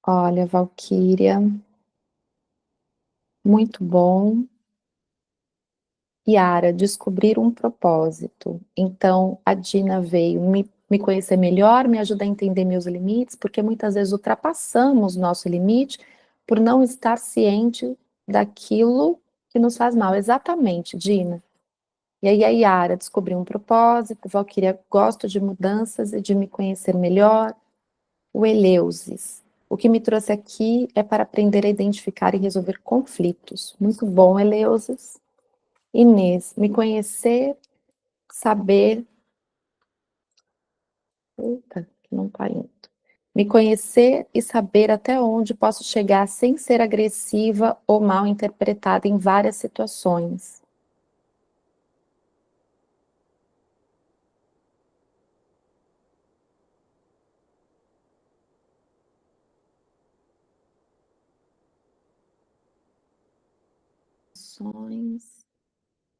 Olha, Valquíria, muito bom. Yara, descobrir um propósito. Então, a Dina veio me conhecer melhor, me ajudar a entender meus limites, porque muitas vezes ultrapassamos nosso limite por não estar ciente daquilo que nos faz mal. Exatamente, Dina. E aí a Yara descobriu um propósito, Valquíria, gosto de mudanças e de me conhecer melhor. O Eleusis. O que me trouxe aqui é para aprender a identificar e resolver conflitos. Muito bom, Eleusis. Inês, me conhecer, saber. Eita, que não está indo. Me conhecer e saber até onde posso chegar sem ser agressiva ou mal interpretada em várias situações.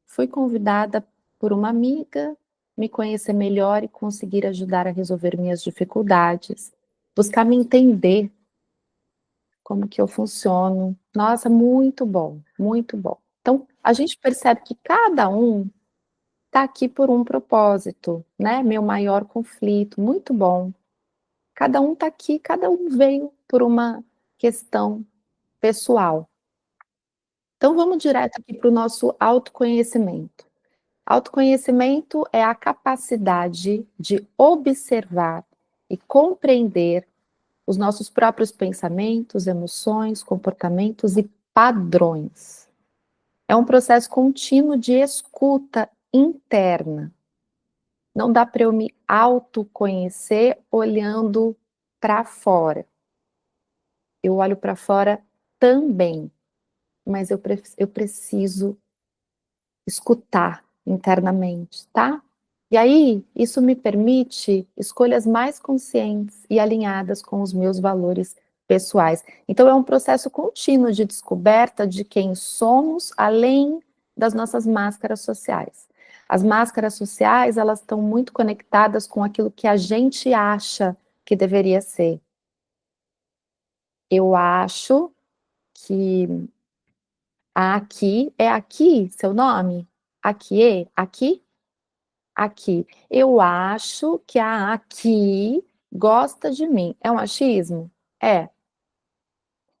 Fui convidada por uma amiga, me conhecer melhor e conseguir ajudar a resolver minhas dificuldades, buscar me entender como que eu funciono. Nossa, muito bom, muito bom. Então, a gente percebe que cada um está aqui por um propósito, né? Meu maior conflito, muito bom. Cada um está aqui, cada um veio por uma questão pessoal. Então, vamos direto aqui para o nosso autoconhecimento. Autoconhecimento é a capacidade de observar e compreender os nossos próprios pensamentos, emoções, comportamentos e padrões. É um processo contínuo de escuta interna. Não dá para eu me autoconhecer olhando para fora. Eu olho para fora também, mas eu preciso escutar internamente, tá? E aí, isso me permite escolhas mais conscientes e alinhadas com os meus valores pessoais. Então, é um processo contínuo de descoberta de quem somos, além das nossas máscaras sociais. As máscaras sociais, elas estão muito conectadas com aquilo que a gente acha que deveria ser. Eu acho que aqui é aqui seu nome? Aqui é? Aqui? Aqui. Eu acho que a aqui gosta de mim. É um achismo? É.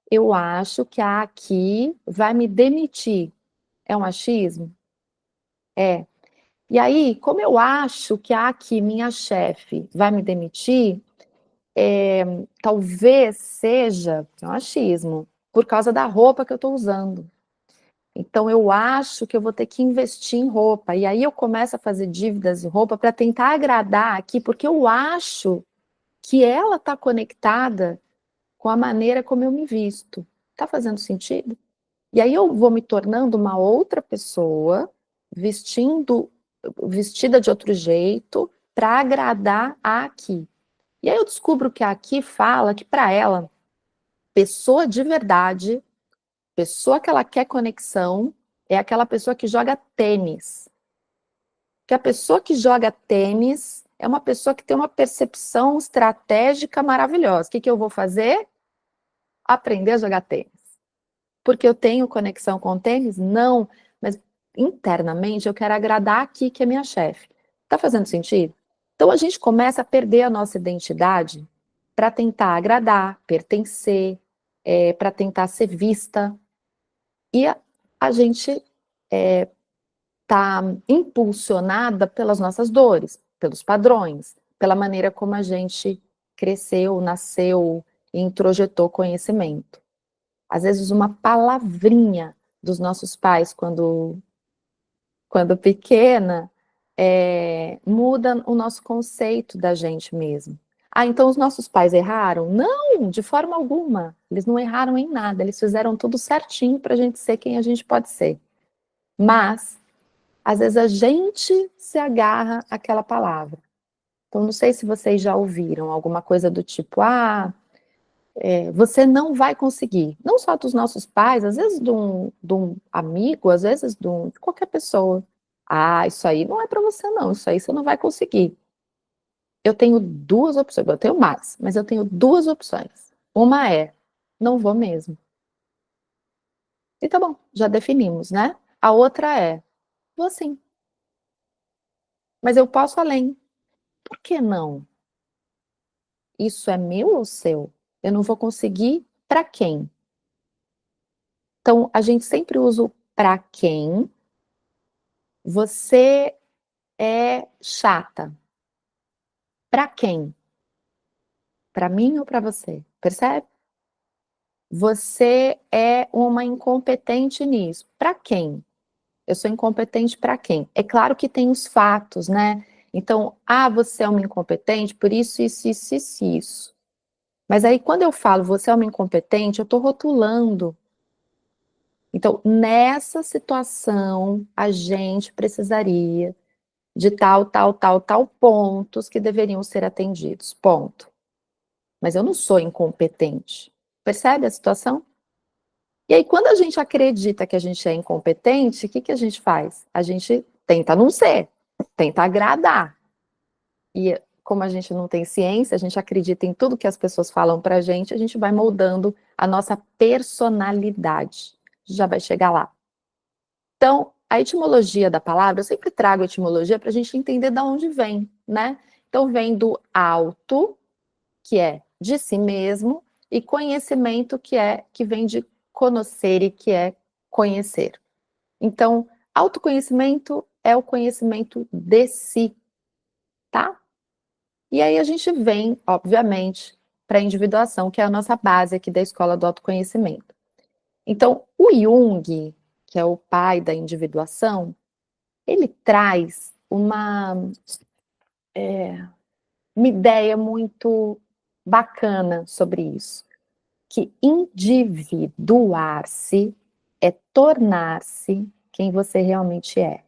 Eu acho que a aqui vai me demitir. É um achismo? É. E aí, como eu acho que a aqui, minha chefe, vai me demitir, talvez seja é um achismo, por causa da roupa que eu estou usando. Então, eu acho que eu vou ter que investir em roupa. E aí eu começo a fazer dívidas de roupa para tentar agradar aqui, porque eu acho que ela está conectada com a maneira como eu me visto. Está fazendo sentido? E aí eu vou me tornando uma outra pessoa, vestida de outro jeito, para agradar a aqui. E aí eu descubro que a aqui fala que para ela, pessoa de verdade, pessoa que ela quer conexão, é aquela pessoa que joga tênis. Que a pessoa que joga tênis é uma pessoa que tem uma percepção estratégica maravilhosa. O que eu vou fazer? Aprender a jogar tênis. Porque eu tenho conexão com o tênis? Não, mas internamente eu quero agradar aqui, que é minha chefe. Tá fazendo sentido? Então a gente começa a perder a nossa identidade para tentar agradar, pertencer, para tentar ser vista. E a gente está impulsionada pelas nossas dores, pelos padrões, pela maneira como a gente cresceu, nasceu e introjetou conhecimento. Às vezes uma palavrinha dos nossos pais, quando pequena, muda o nosso conceito da gente mesmo. Ah, então os nossos pais erraram? Não, de forma alguma. Eles não erraram em nada, eles fizeram tudo certinho para a gente ser quem a gente pode ser. Mas, às vezes, a gente se agarra àquela palavra. Então, não sei se vocês já ouviram alguma coisa do tipo, você não vai conseguir. Não só dos nossos pais, às vezes de um amigo, às vezes de qualquer pessoa. Ah, isso aí não é para você não, isso aí você não vai conseguir. Eu tenho duas opções, eu tenho mais, mas eu tenho duas opções. Uma é, Não vou mesmo. E tá bom, já definimos, né? A outra é, vou sim, mas eu posso além. Por que não? Isso é meu ou seu? Eu não vou conseguir para quem? Então, a gente sempre usa o para quem. Você é chata. Para quem? Para mim ou para você? Percebe? Você é uma incompetente nisso. Para quem? Eu sou incompetente para quem? É claro que tem os fatos, né? Então, você é uma incompetente por isso, isso, isso, isso, isso. Mas aí, quando eu falo você é uma incompetente, eu estou rotulando. Então, nessa situação, a gente precisaria de tal, tal, tal, tal pontos que deveriam ser atendidos. Ponto. Mas eu não sou incompetente. Percebe a situação? E aí, quando a gente acredita que a gente é incompetente, o que que a gente faz? A gente tenta não ser, tenta agradar. E como a gente não tem ciência, a gente acredita em tudo que as pessoas falam pra gente, a gente vai moldando a nossa personalidade. Já vai chegar lá. Então, a etimologia da palavra, eu sempre trago a etimologia para a gente entender de onde vem, né? Então, vem do auto, que é de si mesmo, e conhecimento, que vem de conoscere, que é conhecer. Então, autoconhecimento é o conhecimento de si, tá? E aí a gente vem, obviamente, para a individuação, que é a nossa base aqui da escola do autoconhecimento. Então, o Jung, que é o pai da individuação, ele traz uma ideia muito bacana sobre isso, que individuar-se é tornar-se quem você realmente é.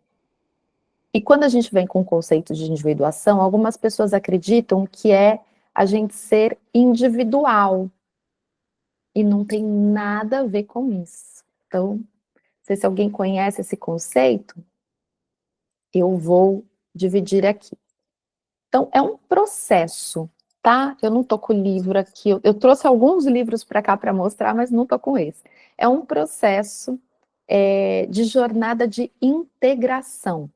E quando a gente vem com o conceito de individuação, algumas pessoas acreditam que é a gente ser individual, e não tem nada a ver com isso. Então, não sei se alguém conhece esse conceito, eu vou dividir aqui. Então, é um processo, tá? Eu não tô com o livro aqui, eu trouxe alguns livros para cá para mostrar, mas não tô com esse. É um processo de jornada de integração.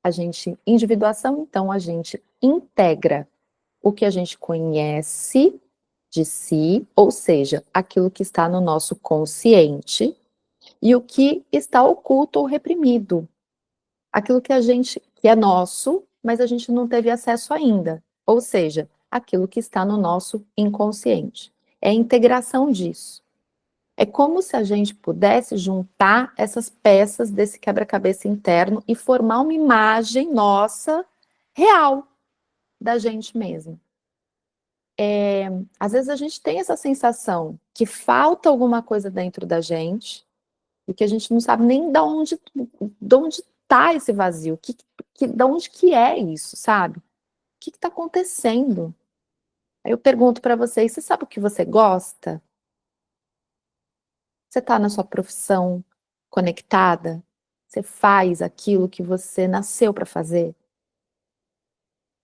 A gente, individuação, então, a gente integra o que a gente conhece de si, ou seja, aquilo que está no nosso consciente, e o que está oculto ou reprimido. Aquilo que a gente, que é nosso, mas a gente não teve acesso ainda. Ou seja, aquilo que está no nosso inconsciente. É a integração disso. É como se a gente pudesse juntar essas peças desse quebra-cabeça interno e formar uma imagem nossa real da gente mesma. Às vezes a gente tem essa sensação que falta alguma coisa dentro da gente e que a gente não sabe nem de onde está esse vazio, de onde que é isso, sabe? O que está acontecendo? Aí eu pergunto para vocês, você sabe o que você gosta? Você está na sua profissão conectada? Você faz aquilo que você nasceu para fazer?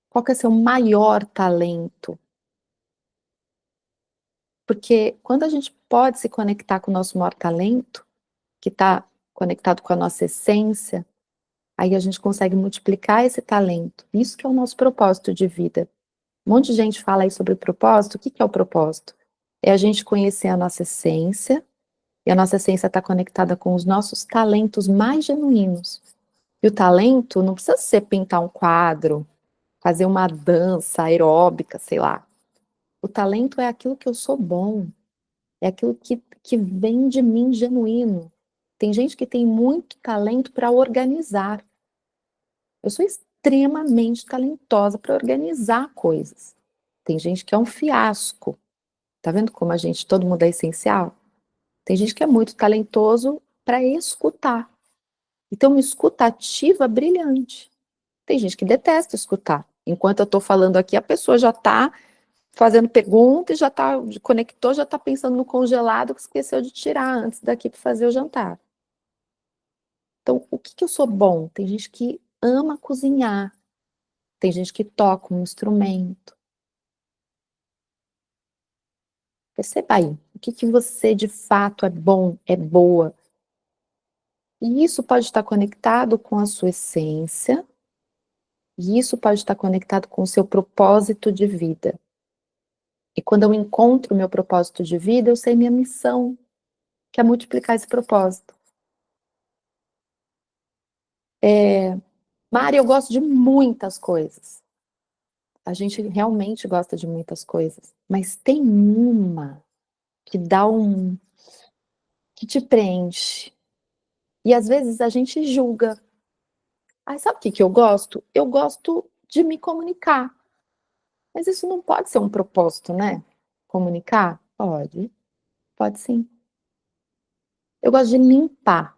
Qual que é seu maior talento? Porque quando a gente pode se conectar com o nosso maior talento, que está conectado com a nossa essência, aí a gente consegue multiplicar esse talento. Isso que é o nosso propósito de vida. Um monte de gente fala aí sobre propósito. O que que é o propósito? É a gente conhecer a nossa essência, e a nossa essência está conectada com os nossos talentos mais genuínos. E o talento não precisa ser pintar um quadro, fazer uma dança aeróbica, sei lá. O talento é aquilo que eu sou bom, é aquilo que vem de mim genuíno. Tem gente que tem muito talento para organizar. Eu sou extremamente talentosa para organizar coisas. Tem gente que é um fiasco. Tá vendo como todo mundo é essencial? Tem gente que é muito talentoso para escutar. Então, uma escutativa brilhante. Tem gente que detesta escutar. Enquanto eu estou falando aqui, a pessoa já está fazendo pergunta e já está conectou, já está pensando no congelado que esqueceu de tirar antes daqui para fazer o jantar. Então, o que eu sou bom? Tem gente que ama cozinhar, tem gente que toca um instrumento. Perceba aí, o que que você de fato é bom, é boa. E isso pode estar conectado com a sua essência, e isso pode estar conectado com o seu propósito de vida. E quando eu encontro o meu propósito de vida, eu sei minha missão, que é multiplicar esse propósito. Mari, eu gosto de muitas coisas. A gente realmente gosta de muitas coisas, mas tem uma que dá que te preenche. E às vezes a gente julga. Ah, sabe o que que eu gosto? Eu gosto de me comunicar. Mas isso não pode ser um propósito, né? Comunicar? Pode, pode sim. Eu gosto de limpar.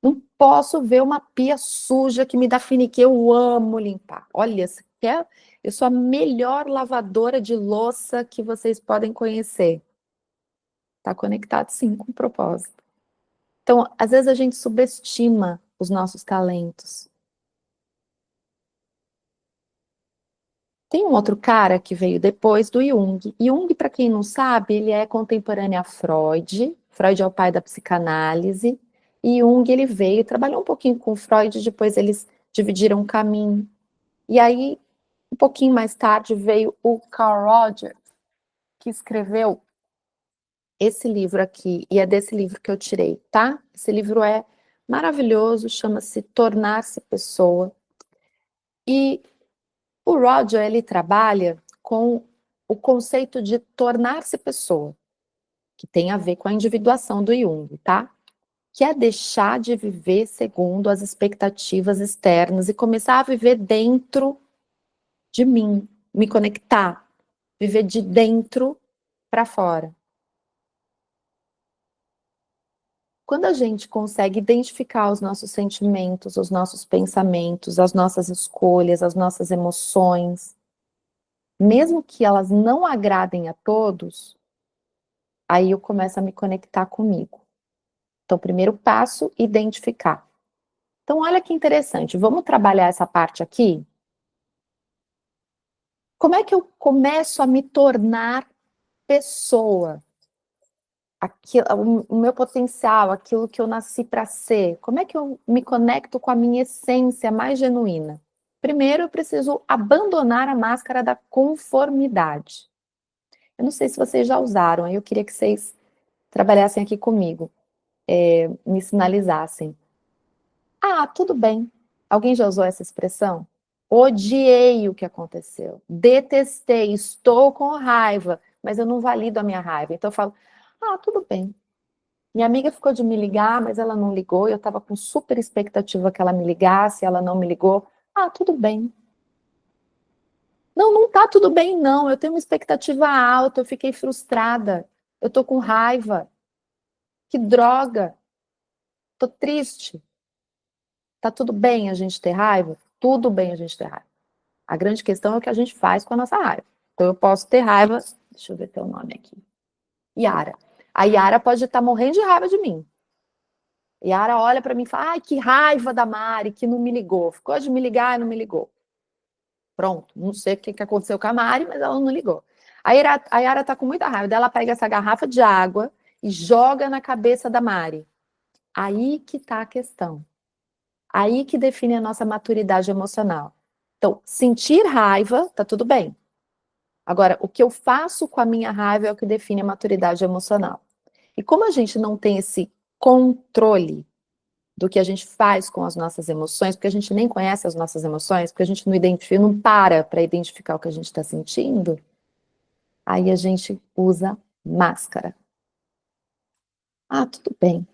Não posso ver uma pia suja que me dá finique. Eu amo limpar. Olha, eu sou a melhor lavadora de louça que vocês podem conhecer. Está conectado, sim, com o propósito. Então, às vezes a gente subestima os nossos talentos. Tem um outro cara que veio depois do Jung. Jung, para quem não sabe, ele é contemporâneo a Freud. Freud é o pai da psicanálise. E Jung, ele veio, trabalhou um pouquinho com Freud, depois eles dividiram o caminho. E aí, um pouquinho mais tarde, veio o Carl Rogers, que escreveu esse livro aqui, e é desse livro que eu tirei, tá? Esse livro é maravilhoso, chama-se Tornar-se Pessoa. E o Roger, ele trabalha com o conceito de tornar-se pessoa, que tem a ver com a individuação do Jung, tá? Que é deixar de viver segundo as expectativas externas e começar a viver dentro de mim, me conectar, viver de dentro para fora. Quando a gente consegue identificar os nossos sentimentos, os nossos pensamentos, as nossas escolhas, as nossas emoções, mesmo que elas não agradem a todos, aí eu começo a me conectar comigo. Então, primeiro passo, identificar. Então, olha que interessante, vamos trabalhar essa parte aqui? Como é que eu começo a me tornar pessoa? O meu potencial, aquilo que eu nasci para ser. Como é que eu me conecto com a minha essência mais genuína? Primeiro, eu preciso abandonar a máscara da conformidade. Eu não sei se vocês já usaram, aí eu queria que vocês trabalhassem aqui comigo, me sinalizassem. Ah, tudo bem. Alguém já usou essa expressão? Odiei o que aconteceu. Detestei, estou com raiva, mas eu não valido a minha raiva. Então eu falo, ah, tudo bem. Minha amiga ficou de me ligar, mas ela não ligou. Eu estava com super expectativa que ela me ligasse, ela não me ligou. Ah, tudo bem. Não, não tá tudo bem, não. Eu tenho uma expectativa alta, eu fiquei frustrada. Eu tô com raiva. Que droga. Tô triste. Tá tudo bem a gente ter raiva? Tudo bem a gente ter raiva. A grande questão é o que a gente faz com a nossa raiva. Então eu posso ter raiva, deixa eu ver teu nome aqui. Yara. A Yara pode estar morrendo de raiva de mim. Yara olha para mim e fala: ai, que raiva da Mari, que não me ligou. Ficou de me ligar e não me ligou. Pronto, não sei o que aconteceu com a Mari, mas ela não ligou. A Yara tá com muita raiva. Daí ela pega essa garrafa de água e joga na cabeça da Mari. Aí que tá a questão. Aí que define a nossa maturidade emocional. Então, sentir raiva, tá tudo bem. Agora, o que eu faço com a minha raiva é o que define a maturidade emocional. E como a gente não tem esse controle do que a gente faz com as nossas emoções, porque a gente nem conhece as nossas emoções, porque a gente não identifica, não para identificar o que a gente está sentindo, aí a gente usa máscara. Ah, tudo bem.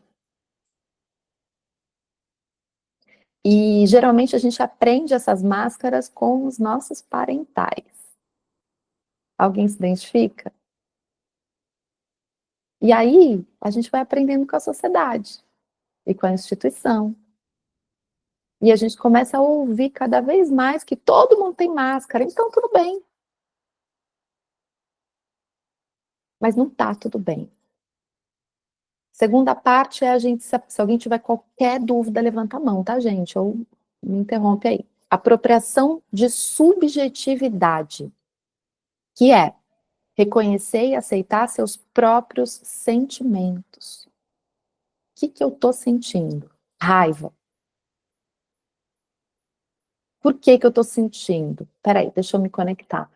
E geralmente a gente aprende essas máscaras com os nossos parentais. Alguém se identifica? E aí a gente vai aprendendo com a sociedade e com a instituição. E a gente começa a ouvir cada vez mais que todo mundo tem máscara, então tudo bem. Mas não tá tudo bem. Segunda parte é a gente, se alguém tiver qualquer dúvida, levanta a mão, tá, gente? Ou me interrompe aí. Apropriação de subjetividade, que é Reconhecer e aceitar seus próprios sentimentos. O que eu tô sentindo? Raiva. Por que eu tô sentindo? Peraí, deixa eu me conectar.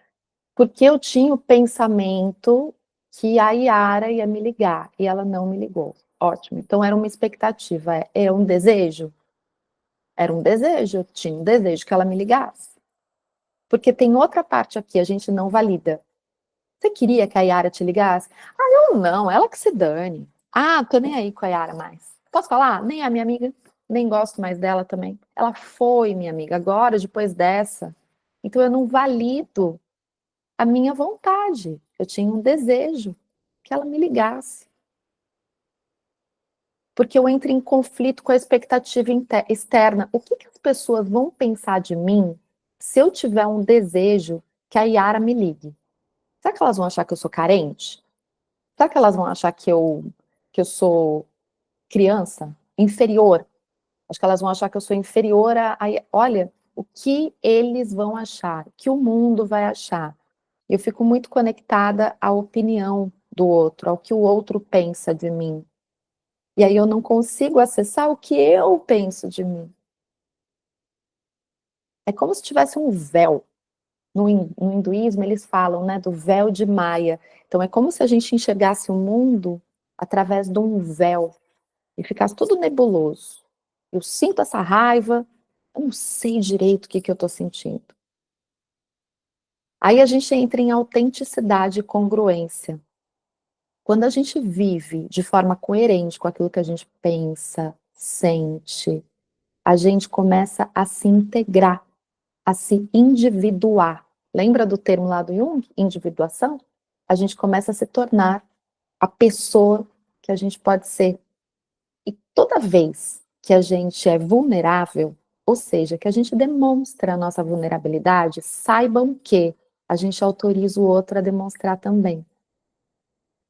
Porque eu tinha o pensamento que a Yara ia me ligar e ela não me ligou. Ótimo. Então era uma expectativa, é um desejo? Era um desejo, eu tinha um desejo que ela me ligasse. Porque tem outra parte aqui, a gente não valida. Você queria que a Yara te ligasse? Ah, eu não, ela que se dane. Ah, tô nem aí com a Yara mais. Posso falar? Nem é minha amiga, nem gosto mais dela também. Ela foi minha amiga, agora, depois dessa. Então eu não valido a minha vontade. Eu tinha um desejo que ela me ligasse. Porque eu entro em conflito com a expectativa externa. O que as pessoas vão pensar de mim se eu tiver um desejo que a Yara me ligue? Será que elas vão achar que eu sou carente? Será que elas vão achar que eu sou criança? Inferior? Acho que elas vão achar que eu sou inferior Olha, o que eles vão achar? O que o mundo vai achar? Eu fico muito conectada à opinião do outro, ao que o outro pensa de mim. E aí eu não consigo acessar o que eu penso de mim. É como se tivesse um véu. No hinduísmo eles falam, né, do véu de Maia. Então é como se a gente enxergasse o mundo através de um véu e ficasse tudo nebuloso. Eu sinto essa raiva, eu não sei direito o que eu estou sentindo. Aí a gente entra em autenticidade e congruência. Quando a gente vive de forma coerente com aquilo que a gente pensa, sente, a gente começa a se integrar, a se individuar. Lembra do termo lá do Jung? Individuação? A gente começa a se tornar a pessoa que a gente pode ser. E toda vez que a gente é vulnerável, ou seja, que a gente demonstra a nossa vulnerabilidade, saibam que a gente autoriza o outro a demonstrar também.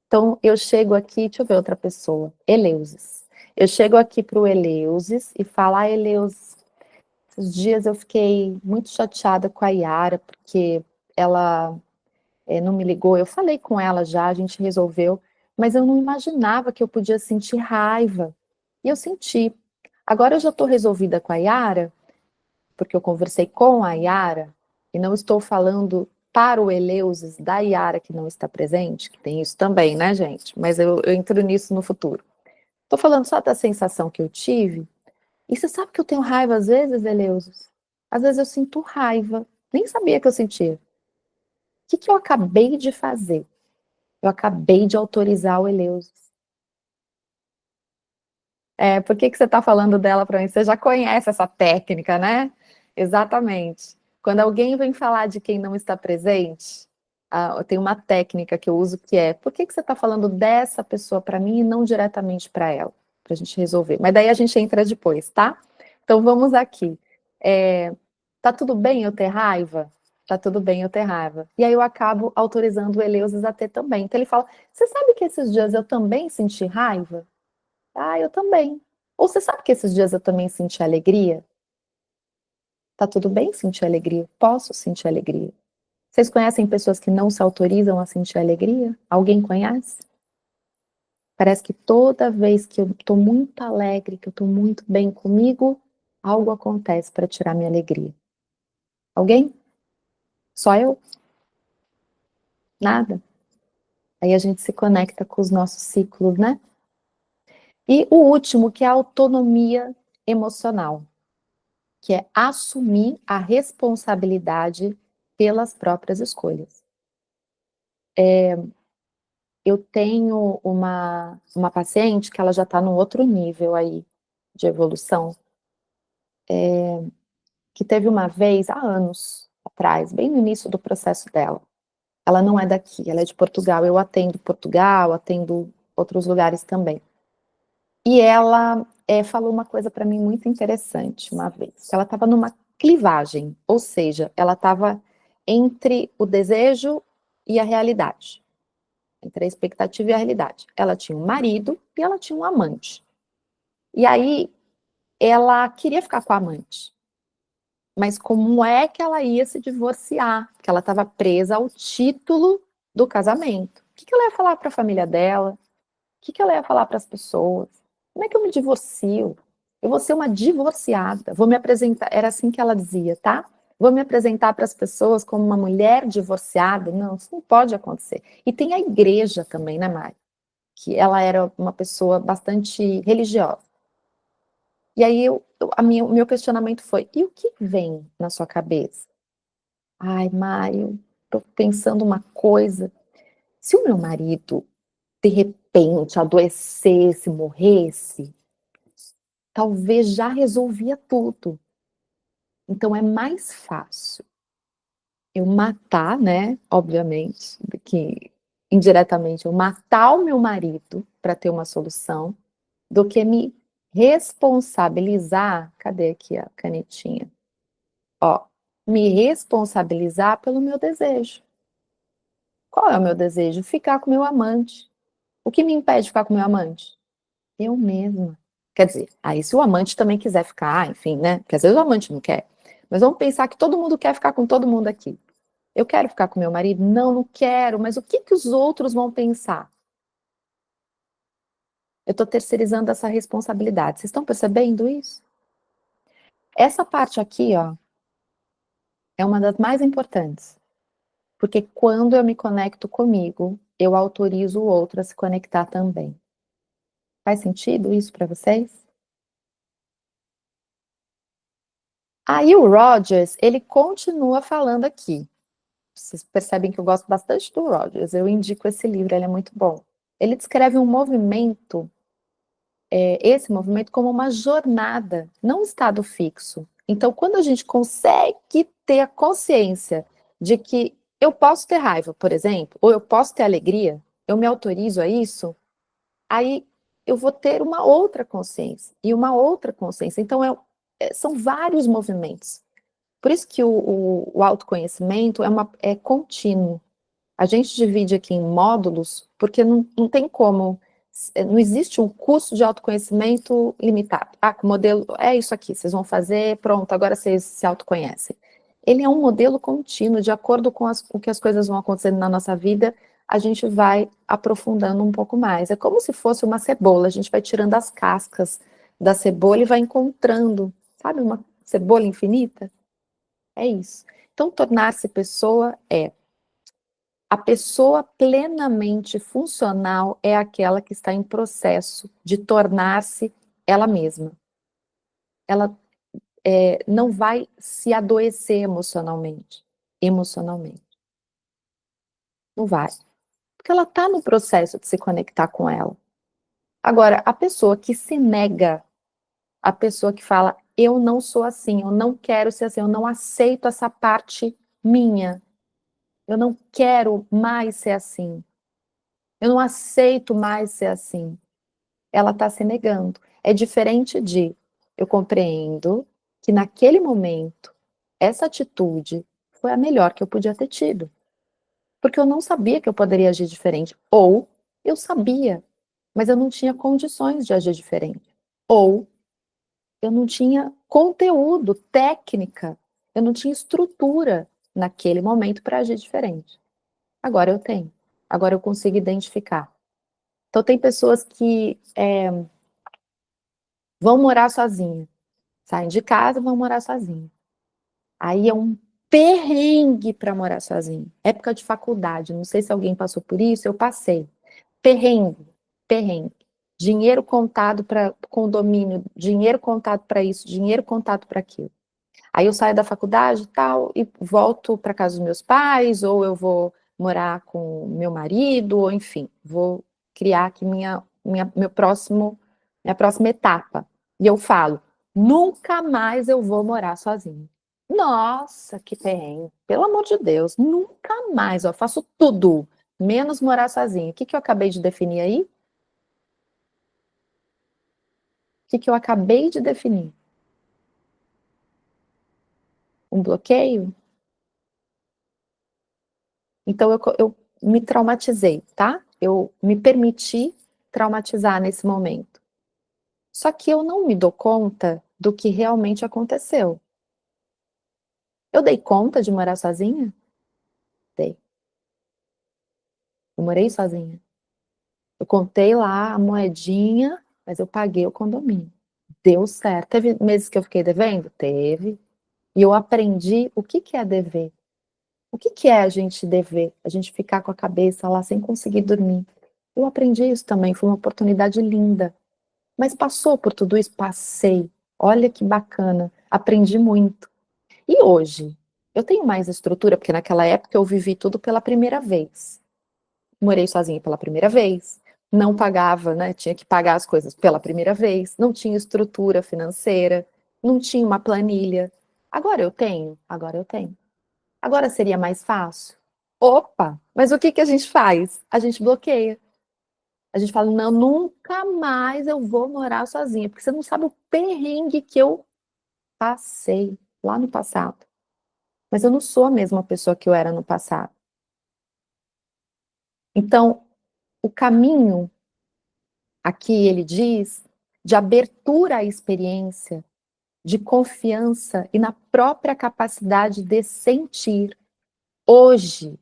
Então, eu chego aqui, deixa eu ver outra pessoa, Eleusis. Eu chego aqui para o Eleusis e falo, Eleusis, esses dias eu fiquei muito chateada com a Yara, porque ela não me ligou. Eu falei com ela já, a gente resolveu, mas eu não imaginava que eu podia sentir raiva. E eu senti. Agora eu já estou resolvida com a Yara, porque eu conversei com a Yara, e não estou falando para o Eleusis da Yara que não está presente, que tem isso também, né, gente? Mas eu entro nisso no futuro. Estou falando só da sensação que eu tive. E você sabe que eu tenho raiva às vezes, Eleusis? Às vezes eu sinto raiva. Nem sabia que eu sentia. O que eu acabei de fazer? Eu acabei de autorizar o Eleusis. Por que você está falando dela para mim? Você já conhece essa técnica, né? Exatamente. Quando alguém vem falar de quem não está presente, tem uma técnica que eu uso que é: por que você está falando dessa pessoa para mim e não diretamente para ela? Para a gente resolver. Mas daí a gente entra depois, tá? Então vamos aqui. Tá tudo bem eu ter raiva? Tá tudo bem eu ter raiva. E aí eu acabo autorizando o Eleusis a ter também. Então ele fala: você sabe que esses dias eu também senti raiva? Ah, eu também. Ou você sabe que esses dias eu também senti alegria? Tá tudo bem sentir alegria? Posso sentir alegria. Vocês conhecem pessoas que não se autorizam a sentir alegria? Alguém conhece? Parece que toda vez que eu tô muito alegre, que eu tô muito bem comigo, algo acontece para tirar minha alegria. Alguém? Só eu? Nada? Aí a gente se conecta com os nossos ciclos, né? E o último, que é a autonomia emocional, que é assumir a responsabilidade pelas próprias escolhas. Eu tenho uma paciente que ela já está num outro nível aí de evolução, que teve uma vez, há anos atrás, bem no início do processo dela. Ela não é daqui, ela é de Portugal. Eu atendo Portugal, atendo outros lugares também. E ela falou uma coisa para mim muito interessante uma vez. Ela estava numa clivagem, ou seja, ela estava entre o desejo e a realidade, entre a expectativa e a realidade. Ela tinha um marido e ela tinha um amante. E aí ela queria ficar com a amante, mas como é que ela ia se divorciar? Porque ela estava presa ao título do casamento. O que ela ia falar para a família dela? O que ela ia falar para as pessoas? Como é que eu me divorcio? Eu vou ser uma divorciada. Vou me apresentar. Era assim que ela dizia, tá? Vou me apresentar para as pessoas como uma mulher divorciada. Não, isso não pode acontecer. E tem a igreja também, né, Mari? Que ela era uma pessoa bastante religiosa. E aí o meu questionamento foi: e o que vem na sua cabeça? Ai, Mário, tô pensando uma coisa. Se o meu marido, de repente, adoecesse, morresse, talvez já resolvia tudo. Então é mais fácil eu matar, né? Obviamente, que indiretamente eu matar o meu marido para ter uma solução, do que me responsabilizar. Cadê aqui a canetinha? Ó, me responsabilizar pelo meu desejo. Qual é o meu desejo? Ficar com meu amante. O que me impede de ficar com meu amante? Eu mesma. Quer dizer, aí se o amante também quiser ficar, enfim, né? Porque às vezes o amante não quer. Mas vamos pensar que todo mundo quer ficar com todo mundo aqui. Eu quero ficar com meu marido? Não, não quero. Mas o que que os outros vão pensar? Eu estou terceirizando essa responsabilidade. Vocês estão percebendo isso? Essa parte aqui, ó, é uma das mais importantes. Porque quando eu me conecto comigo, eu autorizo o outro a se conectar também. Faz sentido isso para vocês? Aí o Rogers, ele continua falando aqui. Vocês percebem que eu gosto bastante do Rogers, eu indico esse livro, ele é muito bom. Ele descreve um movimento, esse movimento como uma jornada, não um estado fixo. Então, quando a gente consegue ter a consciência de que eu posso ter raiva, por exemplo, ou eu posso ter alegria, eu me autorizo a isso, aí eu vou ter uma outra consciência, e uma outra consciência. Então, são vários movimentos. Por isso que o autoconhecimento é contínuo. A gente divide aqui em módulos, porque não tem como, não existe um curso de autoconhecimento limitado. Ah, o modelo é isso aqui, vocês vão fazer, pronto, agora vocês se autoconhecem. Ele é um modelo contínuo, de acordo com o que as coisas vão acontecendo na nossa vida, a gente vai aprofundando um pouco mais. É como se fosse uma cebola, a gente vai tirando as cascas da cebola e vai encontrando, sabe, uma cebola infinita? É isso. Então, tornar-se pessoa é a pessoa plenamente funcional é aquela que está em processo de tornar-se ela mesma. Ela não vai se adoecer emocionalmente. Emocionalmente. Não vai. Porque ela está no processo de se conectar com ela. Agora, a pessoa que se nega, a pessoa que fala, eu não sou assim, eu não quero ser assim, eu não aceito essa parte minha, eu não quero mais ser assim, eu não aceito mais ser assim. Ela está se negando. É diferente de eu compreendo que naquele momento essa atitude foi a melhor que eu podia ter tido, porque eu não sabia que eu poderia agir diferente, ou eu sabia, mas eu não tinha condições de agir diferente, ou eu não tinha conteúdo, técnica, eu não tinha estrutura naquele momento para agir diferente. Agora eu tenho, agora eu consigo identificar. Então tem pessoas que vão morar sozinhas. Saem de casa e vão morar sozinho. Aí é um perrengue para morar sozinho. Época de faculdade, não sei se alguém passou por isso, eu passei. Perrengue, perrengue. Dinheiro contado para condomínio, dinheiro contado para isso, dinheiro contado para aquilo. Aí eu saio da faculdade e tal e volto para casa dos meus pais, ou eu vou morar com meu marido, ou enfim, vou criar aqui minha próxima etapa. E eu falo, nunca mais eu vou morar sozinha. Nossa, que perrengue. Pelo amor de Deus, nunca mais. Eu faço tudo, menos morar sozinha. O que que eu acabei de definir aí? O que que eu acabei de definir? Um bloqueio? Então eu me traumatizei, tá? Eu me permiti traumatizar nesse momento. Só que eu não me dou conta do que realmente aconteceu. Eu dei conta de morar sozinha? Dei. Eu morei sozinha. Eu contei lá a moedinha, mas eu paguei o condomínio. Deu certo. Teve meses que eu fiquei devendo? Teve. E eu aprendi o que que é dever. O que que é a gente dever? A gente ficar com a cabeça lá sem conseguir dormir. Eu aprendi isso também, foi uma oportunidade linda. Mas passou por tudo isso? Passei. Olha que bacana. Aprendi muito. E hoje? Eu tenho mais estrutura, porque naquela época eu vivi tudo pela primeira vez. Morei sozinha pela primeira vez. Não pagava, né? Tinha que pagar as coisas pela primeira vez. Não tinha estrutura financeira. Não tinha uma planilha. Agora eu tenho. Agora eu tenho. Agora seria mais fácil? Opa! Mas o que que a gente faz? A gente bloqueia. A gente fala, não, nunca mais eu vou morar sozinha, porque você não sabe o perrengue que eu passei lá no passado. Mas eu não sou a mesma pessoa que eu era no passado. Então, o caminho, aqui ele diz, de abertura à experiência, de confiança e na própria capacidade de sentir hoje,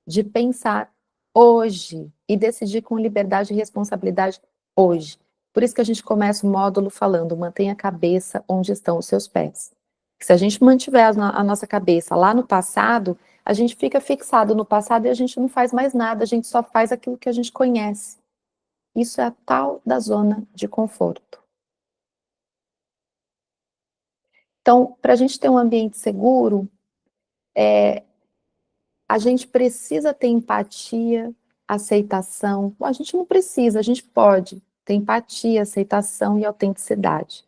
de pensar hoje e decidir com liberdade e responsabilidade hoje. Por isso que a gente começa o módulo falando, mantenha a cabeça onde estão os seus pés. Se a gente mantiver a nossa cabeça lá no passado, a gente fica fixado no passado e a gente não faz mais nada, a gente só faz aquilo que a gente conhece. Isso é a tal da zona de conforto. Então, para a gente ter um ambiente seguro, a gente precisa ter empatia, aceitação. Bom, a gente não precisa, a gente pode ter empatia, aceitação e autenticidade.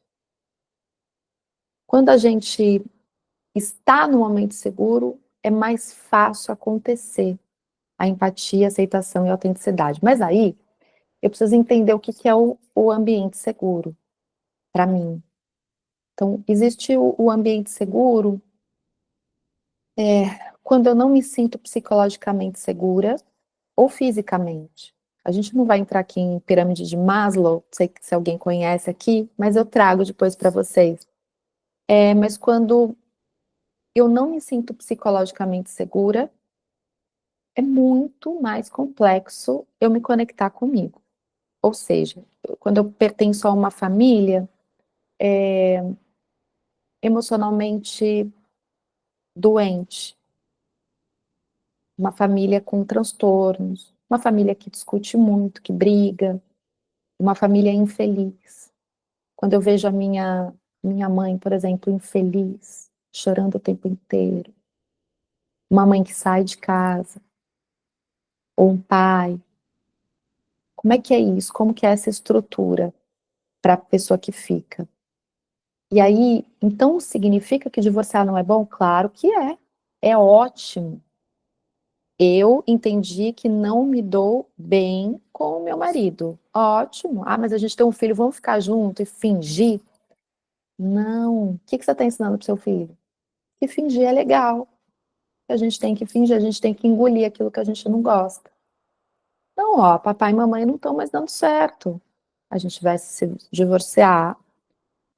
Quando a gente está no momento seguro, é mais fácil acontecer a empatia, aceitação e autenticidade. Mas aí, eu preciso entender o que que é o ambiente seguro para mim. Então, existe o ambiente seguro quando eu não me sinto psicologicamente segura ou fisicamente. A gente não vai entrar aqui em pirâmide de Maslow, não sei se alguém conhece aqui, mas eu trago depois para vocês. Mas quando eu não me sinto psicologicamente segura, é muito mais complexo eu me conectar comigo. Ou seja, quando eu pertenço a uma família emocionalmente doente, uma família com transtornos, uma família que discute muito, que briga, uma família infeliz. Quando eu vejo a minha mãe, por exemplo, infeliz, chorando o tempo inteiro, uma mãe que sai de casa, ou um pai, como é que é isso? Como que é essa estrutura para a pessoa que fica? E aí, então significa que divorciar não é bom? Claro que é. É ótimo. Eu entendi que não me dou bem com o meu marido. Ótimo. Ah, mas a gente tem um filho, vamos ficar junto e fingir? Não. O que que você está ensinando para o seu filho? Que fingir é legal. A gente tem que fingir, a gente tem que engolir aquilo que a gente não gosta. Então, ó, papai e mamãe não estão mais dando certo. A gente vai se divorciar,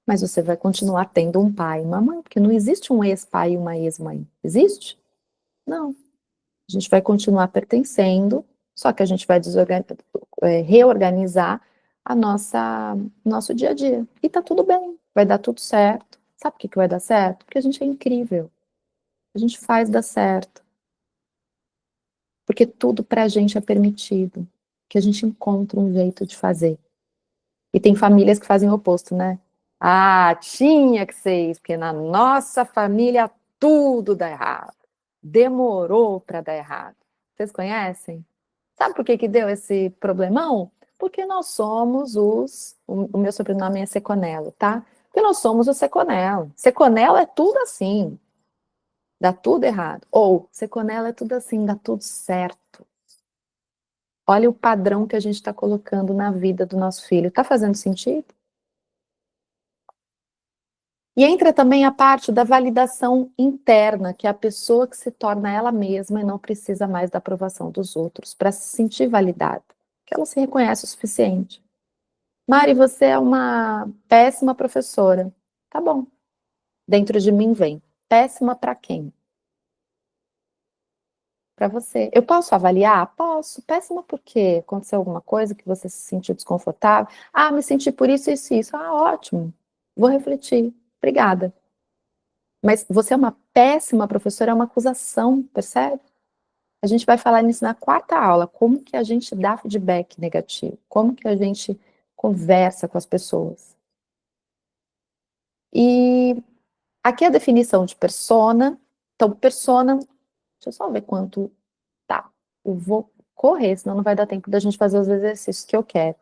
mas você vai continuar tendo um pai e uma mãe, porque não existe um ex-pai e uma ex-mãe. Existe? Não. A gente vai continuar pertencendo, só que a gente vai reorganizar a nosso dia a dia. E tá tudo bem, vai dar tudo certo. Sabe por que que vai dar certo? Porque a gente é incrível. A gente faz dar certo. Porque tudo pra gente é permitido. Que a gente encontra um jeito de fazer. E tem famílias que fazem o oposto, né? Ah, tinha que ser isso, porque na nossa família tudo dá errado. Demorou para dar errado. Vocês conhecem? Sabe por que que deu esse problemão? Porque nós somos o meu sobrenome é Seconello, tá? Porque nós somos o Seconello. Seconello é tudo assim, dá tudo errado. Ou Seconello é tudo assim, dá tudo certo. Olha o padrão que a gente está colocando na vida do nosso filho. Tá fazendo sentido? E entra também a parte da validação interna, que é a pessoa que se torna ela mesma e não precisa mais da aprovação dos outros para se sentir validada, que ela se reconhece o suficiente. Mari, você é uma péssima professora. Tá bom. Dentro de mim vem. Péssima para quem? para você. Eu posso avaliar? Posso. Péssima por quê? Aconteceu alguma coisa que você se sentiu desconfortável? Ah, me senti por isso, isso e isso. Ah, ótimo. Vou refletir. Obrigada. Mas você é uma péssima professora, é uma acusação, percebe? A gente vai falar nisso na quarta aula, como que a gente dá feedback negativo, como que a gente conversa com as pessoas. E aqui é a definição de persona. Então, persona, deixa eu só ver quanto tá. Eu vou correr, senão não vai dar tempo da gente fazer os exercícios que eu quero.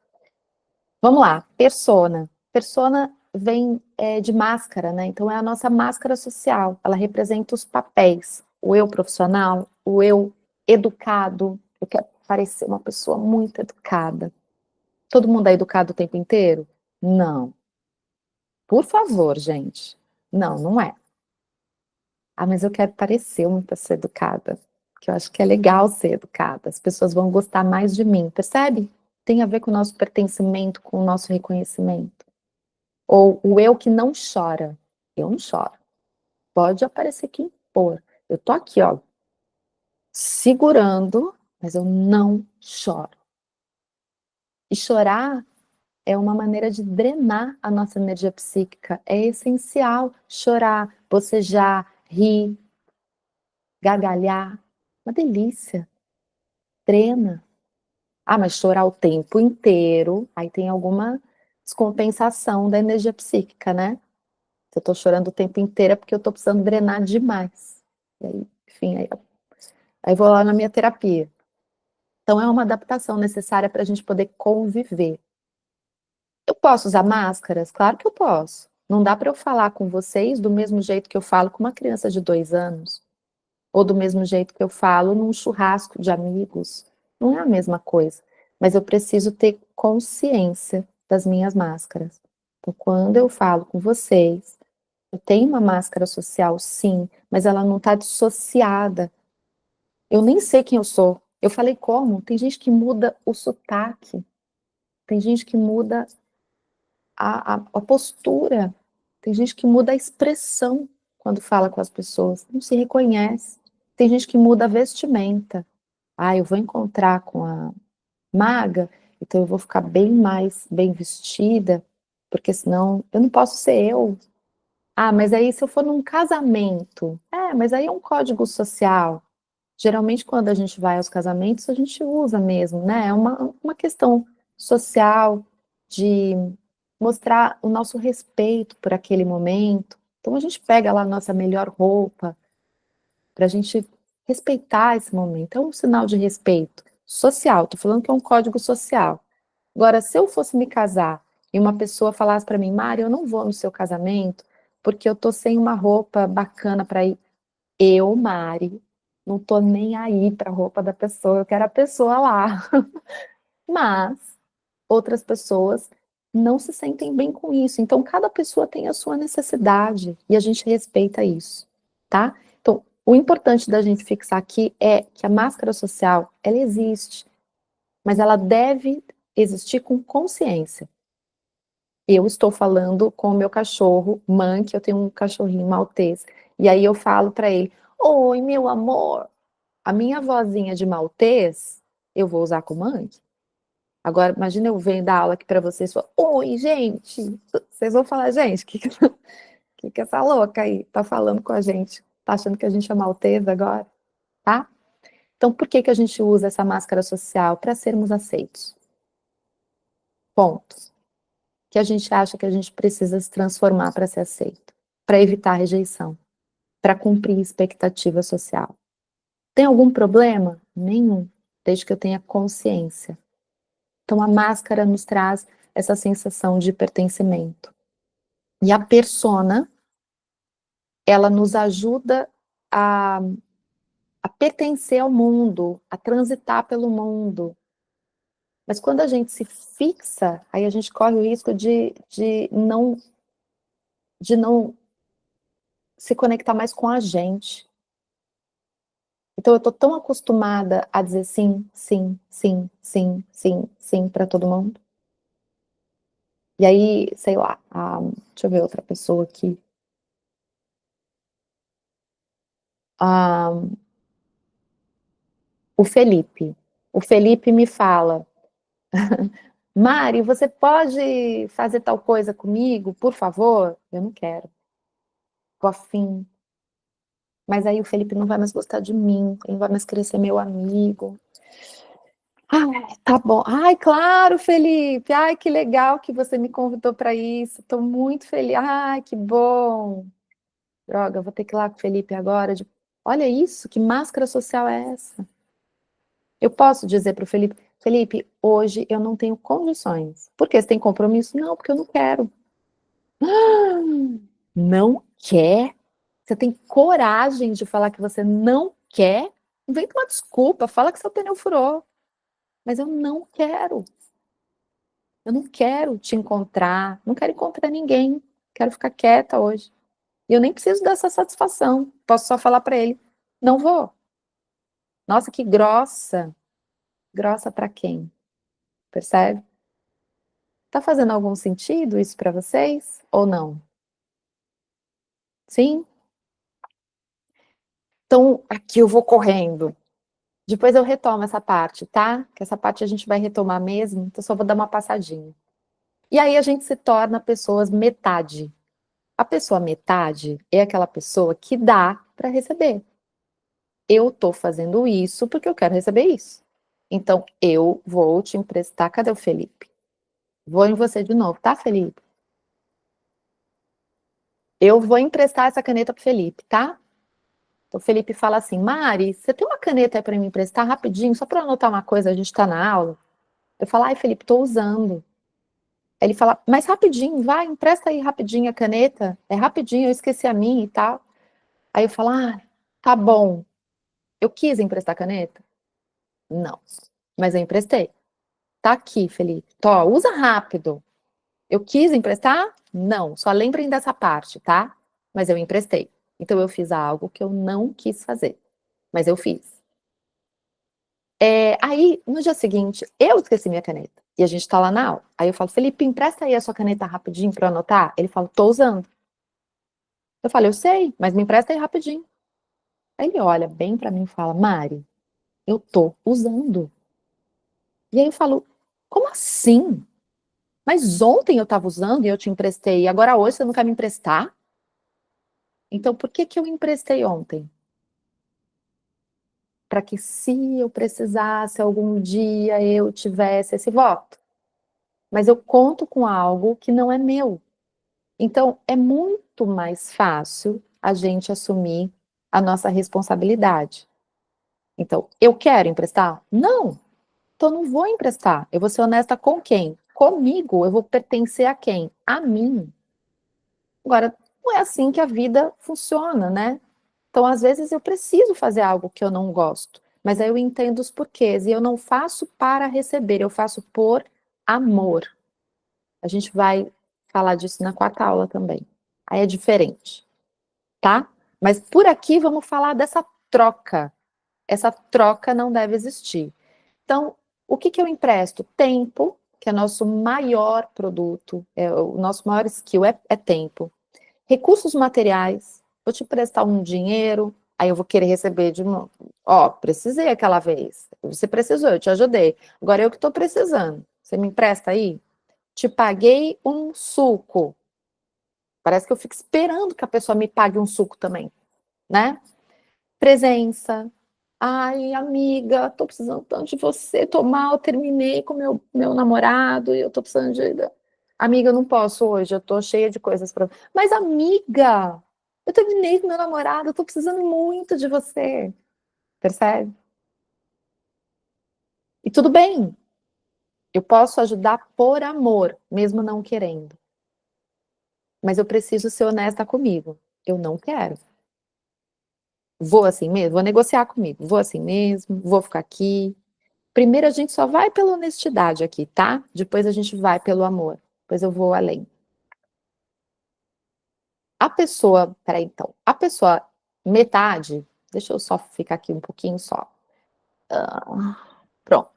Vamos lá, persona. Persona vem de máscara, né? Então é a nossa máscara social. Ela representa os papéis. O eu profissional, o eu educado. Eu quero parecer uma pessoa muito educada. Todo mundo é educado o tempo inteiro? Não. Por favor, gente. Não, não é. Ah, mas eu quero parecer uma pessoa educada. Que eu acho que é legal ser educada. As pessoas vão gostar mais de mim, percebe? Tem a ver com o nosso pertencimento, com o nosso reconhecimento. Ou o eu que não chora. Eu não choro. Pode aparecer quem for. Eu tô aqui, ó, segurando, mas eu não choro. E chorar é uma maneira de drenar a nossa energia psíquica. É essencial chorar, bocejar, rir, gargalhar. Uma delícia. Drena. Ah, mas chorar o tempo inteiro, aí tem alguma descompensação da energia psíquica, né? Se eu tô chorando o tempo inteiro é porque eu tô precisando drenar demais. E aí, enfim, aí vou lá na minha terapia. Então é uma adaptação necessária para a gente poder conviver. Eu posso usar máscaras? Claro que eu posso. Não dá para eu falar com vocês do mesmo jeito que eu falo com uma criança de 2 anos, ou do mesmo jeito que eu falo num churrasco de amigos. Não é a mesma coisa. Mas eu preciso ter consciência das minhas máscaras. Então, quando eu falo com vocês, eu tenho uma máscara social, sim, mas ela não está dissociada. Eu nem sei quem eu sou. Eu falei como? Tem gente que muda o sotaque, tem gente que muda a postura, tem gente que muda a expressão quando fala com as pessoas, não se reconhece. Tem gente que muda a vestimenta. Ah, eu vou encontrar com a maga, então eu vou ficar bem mais bem vestida, porque senão eu não posso ser eu. Ah, mas aí se eu for num casamento, mas aí é um código social. Geralmente, quando a gente vai aos casamentos, a gente usa mesmo, né? É uma questão social de mostrar o nosso respeito por aquele momento. Então, a gente pega lá a nossa melhor roupa para a gente respeitar esse momento. É um sinal de respeito social. Estou falando que é um código social. Agora, se eu fosse me casar e uma pessoa falasse para mim, Mari, eu não vou no seu casamento porque eu tô sem uma roupa bacana para ir. Eu, Mari, não tô nem aí para a roupa da pessoa, eu quero a pessoa lá. Mas outras pessoas não se sentem bem com isso. Então, cada pessoa tem a sua necessidade e a gente respeita isso, tá? Então, o importante da gente fixar aqui é que a máscara social, ela existe, mas ela deve existir com consciência. Eu estou falando com o meu cachorro, Monkey, eu tenho um cachorrinho maltês, e aí eu falo para ele, oi, meu amor, a minha vozinha de maltês, eu vou usar com o Monkey? Agora, imagina eu venho dar aula aqui para vocês e falo, oi, gente, vocês vão falar, gente, que essa louca aí tá falando com a gente? Tá achando que a gente é maltês agora? Tá? Então, por que que a gente usa essa máscara social? Para sermos aceitos. Ponto. Que a gente acha que a gente precisa se transformar para ser aceito, para evitar rejeição, para cumprir expectativa social. Tem algum problema? Nenhum, desde que eu tenha consciência. Então a máscara nos traz essa sensação de pertencimento. E a persona, ela nos ajuda a, a pertencer ao mundo, a transitar pelo mundo. Mas quando a gente se fixa, aí a gente corre o risco de não se conectar mais com a gente. Então eu tô tão acostumada a dizer sim, sim, sim, sim, sim, sim para todo mundo. E aí, sei lá, deixa eu ver outra pessoa aqui. O Felipe. O Felipe me fala: Mari, você pode fazer tal coisa comigo, por favor? Eu não quero. Tô afim. Mas aí o Felipe não vai mais gostar de mim, ele não vai mais querer ser meu amigo. Ai, tá bom. Ai, claro, Felipe. Ai, que legal que você me convidou para isso. Tô muito feliz. Ai, que bom. Droga, eu vou ter que ir lá com o Felipe agora. Olha isso, que máscara social é essa? Eu posso dizer para o Felipe, Felipe, hoje eu não tenho condições. Por quê? Você tem compromisso? Não, porque eu não quero. Não quer? Você tem coragem de falar que você não quer? Inventa uma desculpa, fala que seu pneu furou. Mas eu não quero. Eu não quero te encontrar, não quero encontrar ninguém. Quero ficar quieta hoje. E eu nem preciso dessa satisfação. Posso só falar para ele, não vou. Nossa, que grossa. Grossa para quem? Percebe? Tá fazendo algum sentido isso para vocês ou não? Sim? Então, aqui eu vou correndo. Depois eu retomo essa parte, tá? Que essa parte a gente vai retomar mesmo, então só vou dar uma passadinha. E aí a gente se torna pessoas metade. A pessoa metade é aquela pessoa que dá para receber. Eu tô fazendo isso porque eu quero receber isso. Então eu vou te emprestar. Cadê o Felipe? Vou em você de novo, tá, Felipe? Eu vou emprestar essa caneta pro Felipe, tá? O Felipe fala assim: Mari, você tem uma caneta aí para me emprestar rapidinho, só para anotar uma coisa, a gente está na aula. Eu falo: ai, Felipe, estou usando. Aí ele fala: mas rapidinho, vai, empresta aí rapidinho a caneta. É rapidinho, eu esqueci a minha e tal. Aí eu falo: ah, tá bom. Eu quis emprestar a caneta? Não, mas eu emprestei. Tá aqui, Felipe. Tó, usa rápido. Eu quis emprestar? Não, só lembrem dessa parte, tá? Mas eu emprestei. Então eu fiz algo que eu não quis fazer, mas eu fiz. Aí, no dia seguinte, eu esqueci minha caneta. E a gente tá lá na aula. Aí eu falo, Felipe, empresta aí a sua caneta rapidinho pra eu anotar. Ele fala, tô usando. Eu falo, eu sei, mas me empresta aí rapidinho. Aí ele olha bem pra mim e fala, Mari, eu tô usando. E aí eu falo, como assim? Mas ontem eu tava usando e eu te emprestei, e agora hoje você não quer me emprestar? Então por que que eu emprestei ontem? Para que se eu precisasse algum dia eu tivesse esse voto. Mas eu conto com algo que não é meu. Então, é muito mais fácil a gente assumir a nossa responsabilidade. Então, eu quero emprestar? Não. Então, não vou emprestar. Eu vou ser honesta com quem? Comigo. Eu vou pertencer a quem? A mim. Agora, não é assim que a vida funciona, né? Então, às vezes, eu preciso fazer algo que eu não gosto, mas aí eu entendo os porquês e eu não faço para receber, eu faço por amor. A gente vai falar disso na quarta aula também. Aí é diferente, tá? Mas por aqui vamos falar dessa troca. Essa troca não deve existir. Então, o que que eu empresto? Tempo, que é nosso maior produto, o nosso maior skill é tempo. Recursos materiais, vou te emprestar um dinheiro, aí eu vou querer receber de novo. Ó, precisei aquela vez. Você precisou, eu te ajudei. Agora eu que estou precisando. Você me empresta aí? Te paguei um suco. Parece que eu fico esperando que a pessoa me pague um suco também, né? Presença. Ai, amiga, tô precisando tanto de você. Tô mal, terminei com meu namorado e eu tô precisando de. Amiga, eu não posso hoje, eu tô cheia de coisas para. Mas, amiga, eu terminei com meu namorado, eu tô precisando muito de você. Percebe? E tudo bem, eu posso ajudar por amor, mesmo não querendo. Mas eu preciso ser honesta comigo. Eu não quero. Vou assim mesmo? Vou negociar comigo. Vou assim mesmo? Vou ficar aqui? Primeiro a gente só vai pela honestidade aqui, tá? Depois a gente vai pelo amor. Depois eu vou além. A pessoa, peraí então, a pessoa metade, deixa eu só ficar aqui um pouquinho só. Pronto.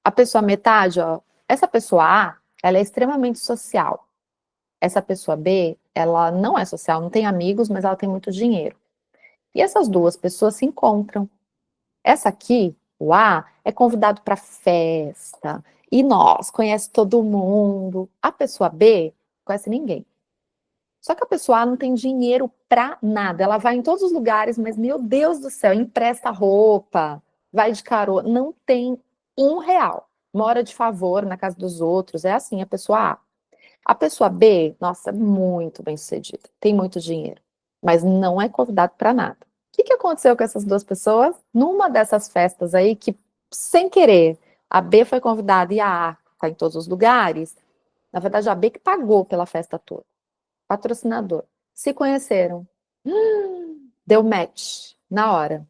A pessoa metade, ó, essa pessoa A, ela é extremamente social. Essa pessoa B, ela não é social, não tem amigos, mas ela tem muito dinheiro. E essas duas pessoas se encontram. Essa aqui O A é convidado para festa, e nós, conhece todo mundo. A pessoa B conhece ninguém. Só que a pessoa A não tem dinheiro para nada. Ela vai em todos os lugares, mas, meu Deus do céu, empresta roupa, vai de carona, não tem R$ 1. Mora de favor na casa dos outros. É assim a pessoa A. A pessoa B, nossa, é muito bem-sucedida, tem muito dinheiro, mas não é convidado para nada. O que aconteceu com essas duas pessoas? Numa dessas festas aí, que sem querer, a B foi convidada e a A está em todos os lugares, na verdade a B que pagou pela festa toda, patrocinador. Se conheceram, deu match na hora.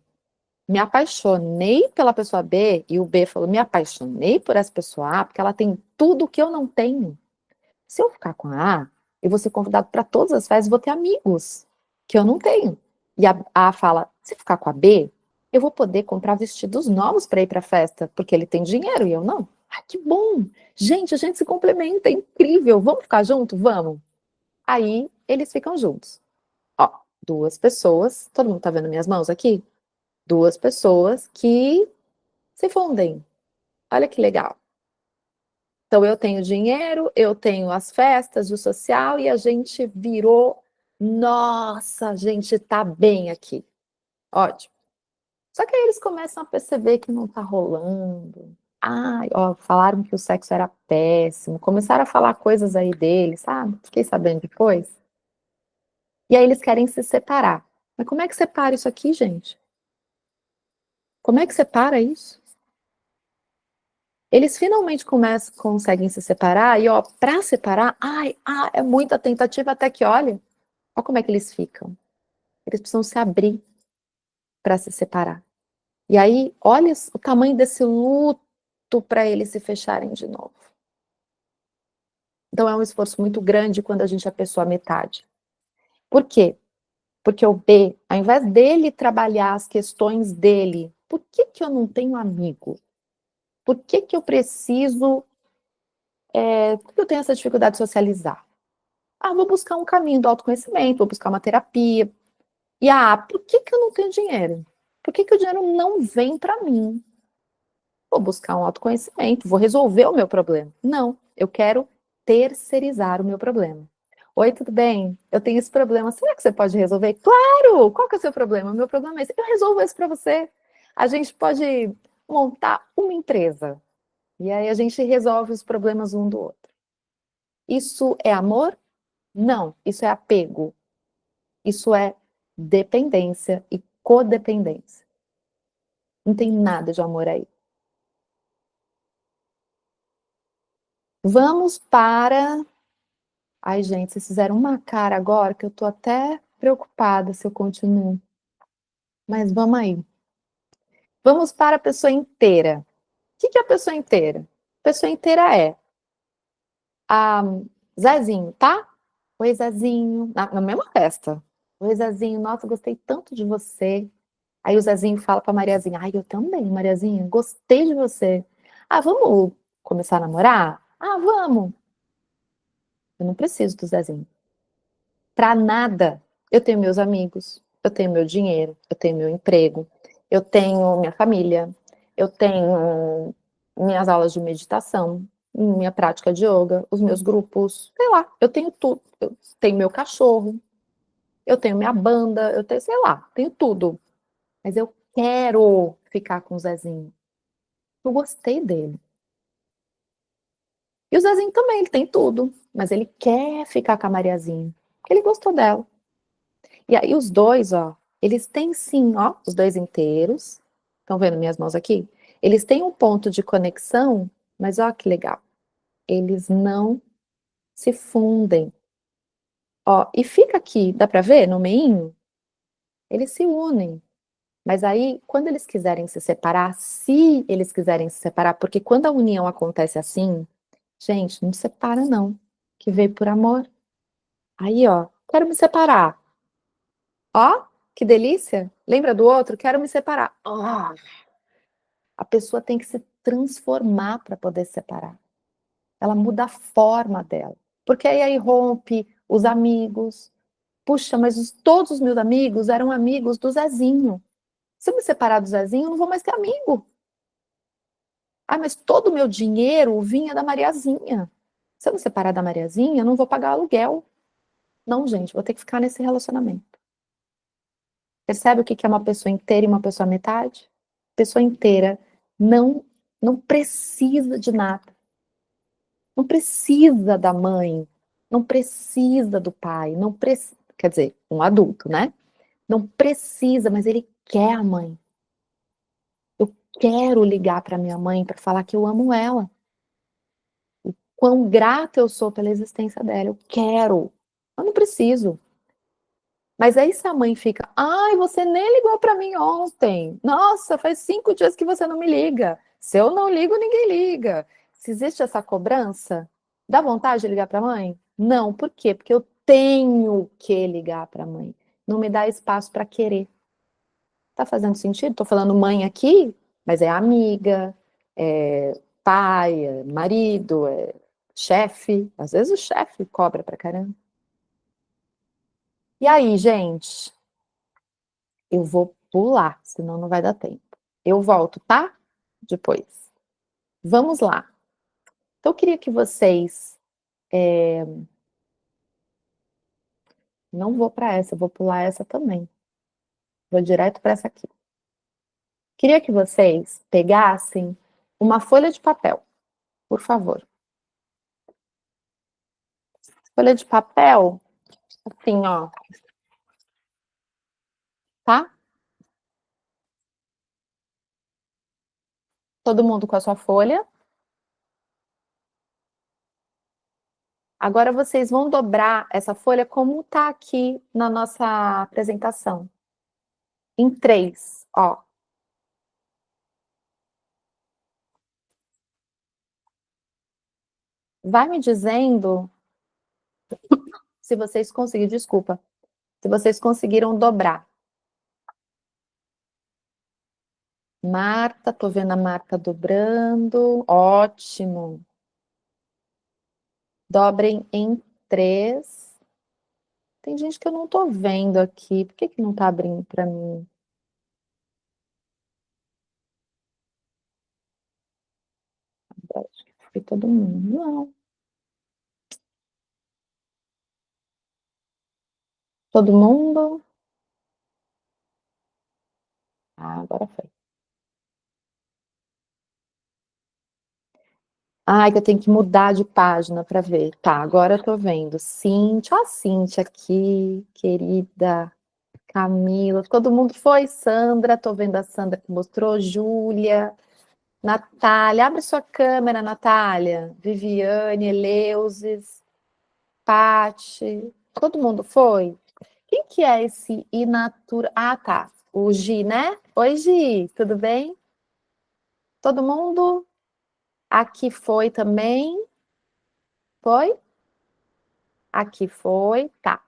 Me apaixonei pela pessoa B e o B falou, me apaixonei por essa pessoa A porque ela tem tudo que eu não tenho. Se eu ficar com a A, eu vou ser convidado para todas as festas, vou ter amigos que eu não tenho. E a A fala: se ficar com a B, eu vou poder comprar vestidos novos para ir para a festa, porque ele tem dinheiro e eu não. Ah, que bom! Gente, a gente se complementa, é incrível. Vamos ficar junto? Vamos. Aí eles ficam juntos. Ó, duas pessoas, todo mundo tá vendo minhas mãos aqui? Duas pessoas que se fundem. Olha que legal. Então, eu tenho dinheiro, eu tenho as festas, o social, e a gente virou, nossa, a gente tá bem aqui. Ótimo. Só que aí eles começam a perceber que não tá rolando. Ai, ó, falaram que o sexo era péssimo, começaram a falar coisas aí dele, sabe? Fiquei sabendo depois. E aí eles querem se separar. Mas como é que separa isso aqui, gente? Como é que separa isso? Eles finalmente conseguem se separar, e ó, pra separar, ai, é muita tentativa até que, olha como é que eles ficam. Eles precisam se abrir para se separar. E aí, olha o tamanho desse luto para eles se fecharem de novo. Então é um esforço muito grande quando a gente é a pessoa metade. Por quê? Porque o B, ao invés dele trabalhar as questões dele, por que eu não tenho amigo? Por que eu preciso, por que eu tenho essa dificuldade de socializar? Ah, vou buscar um caminho do autoconhecimento, vou buscar uma terapia. E por que eu não tenho dinheiro? Por que o dinheiro não vem para mim? Vou buscar um autoconhecimento, vou resolver o meu problema. Não, eu quero terceirizar o meu problema. Oi, tudo bem? Eu tenho esse problema. Será que você pode resolver? Claro! Qual que é o seu problema? O meu problema é esse. Eu resolvo esse para você. A gente pode montar uma empresa. E aí a gente resolve os problemas um do outro. Isso é amor? Não, isso é apego. Isso é dependência e codependência. Não tem nada de amor aí. Vamos para... Ai, gente, vocês fizeram uma cara agora que eu tô até preocupada se eu continuo. Mas vamos aí. Vamos para a pessoa inteira. O que é a pessoa inteira? A pessoa inteira é a Zezinho, tá? Oi, Zezinho. Na mesma festa. Oi, Zezinho, nossa, gostei tanto de você. Aí o Zezinho fala pra Mariazinha, ai, eu também, Mariazinha, gostei de você. Ah, vamos começar a namorar? Ah, vamos. Eu não preciso do Zezinho. Pra nada. Eu tenho meus amigos, eu tenho meu dinheiro, eu tenho meu emprego, eu tenho minha família, eu tenho minhas aulas de meditação, minha prática de yoga, os meus grupos, sei lá, eu tenho tudo. Eu tenho meu cachorro, eu tenho minha banda, eu tenho, sei lá, tenho tudo. Mas eu quero ficar com o Zezinho. Eu gostei dele. E o Zezinho também, ele tem tudo, mas ele quer ficar com a Mariazinha, porque ele gostou dela. E aí os dois, ó, eles têm sim, ó, os dois inteiros. Estão vendo minhas mãos aqui? Eles têm um ponto de conexão, mas ó que legal. Eles não se fundem. Ó, e fica aqui, dá pra ver no meinho? Eles se unem. Mas aí, quando eles quiserem se separar, se eles quiserem se separar, porque quando a união acontece assim, gente, não separa não, que veio por amor. Aí, ó, quero me separar. Ó, que delícia. Lembra do outro? Quero me separar. Ó, a pessoa tem que se transformar para poder se separar. Ela muda a forma dela. Porque aí rompe os amigos. Puxa, mas todos os meus amigos eram amigos do Zezinho. Se eu me separar do Zezinho, eu não vou mais ter amigo. Ah, mas todo o meu dinheiro vinha da Mariazinha. Se eu me separar da Mariazinha, eu não vou pagar aluguel. Não, gente, vou ter que ficar nesse relacionamento. Percebe o que é uma pessoa inteira e uma pessoa metade? Pessoa inteira não não precisa de nada. Não precisa da mãe, não precisa do pai, não precisa, quer dizer, um adulto, né? Não precisa, mas ele quer a mãe. Eu quero ligar para minha mãe para falar que eu amo ela. Quão grata eu sou pela existência dela. Eu quero. Eu não preciso. Mas aí se a mãe fica, ai, você nem ligou para mim ontem. Nossa, faz 5 dias que você não me liga. Se eu não ligo, ninguém liga. Se existe essa cobrança, dá vontade de ligar para a mãe? Não, por quê? Porque eu tenho que ligar para a mãe. Não me dá espaço para querer. Tá fazendo sentido? Tô falando mãe aqui, mas é amiga, é pai, é marido, é chefe. Às vezes o chefe cobra pra caramba. E aí, gente? Eu vou pular, senão não vai dar tempo. Eu volto, tá? Depois. Vamos lá. Então, eu queria que vocês. Não vou para essa, eu vou pular essa também. Vou direto para essa aqui. Queria que vocês pegassem uma folha de papel, por favor. Folha de papel, assim, ó, tá? Todo mundo com a sua folha. Agora vocês vão dobrar essa folha como tá aqui na nossa apresentação. Em 3, ó. Vai me dizendo se vocês conseguiram, desculpa, se vocês conseguiram dobrar. Marta, tô vendo a Marta dobrando. Ótimo. Dobrem em 3. Tem gente que eu não tô vendo aqui. Por que que não tá abrindo para mim? Acho que foi todo mundo. Não. Todo mundo? Ah, agora foi. Ai, que eu tenho que mudar de página para ver. Tá, agora eu tô vendo. Cíntia, ó a Cíntia aqui, querida. Camila, todo mundo foi. Sandra, tô vendo a Sandra que mostrou. Júlia, Natália, abre sua câmera, Natália. Viviane, Eleusis, Pati, todo mundo foi? Quem que é esse Inatura? Ah, tá. O Gi, né? Oi, Gi, tudo bem? Todo mundo aqui foi também? Foi? Aqui foi, tá.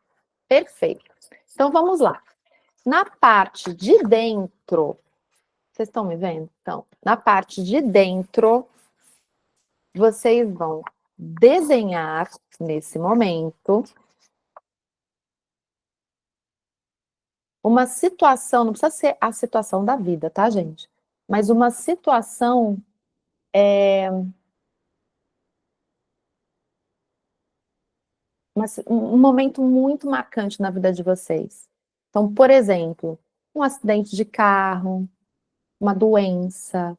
Perfeito. Então vamos lá. Na parte de dentro, vocês estão me vendo? Então, na parte de dentro, vocês vão desenhar nesse momento uma situação, não precisa ser a situação da vida, tá, gente? Mas uma situação, um momento muito marcante na vida de vocês. Então, por exemplo, um acidente de carro, uma doença,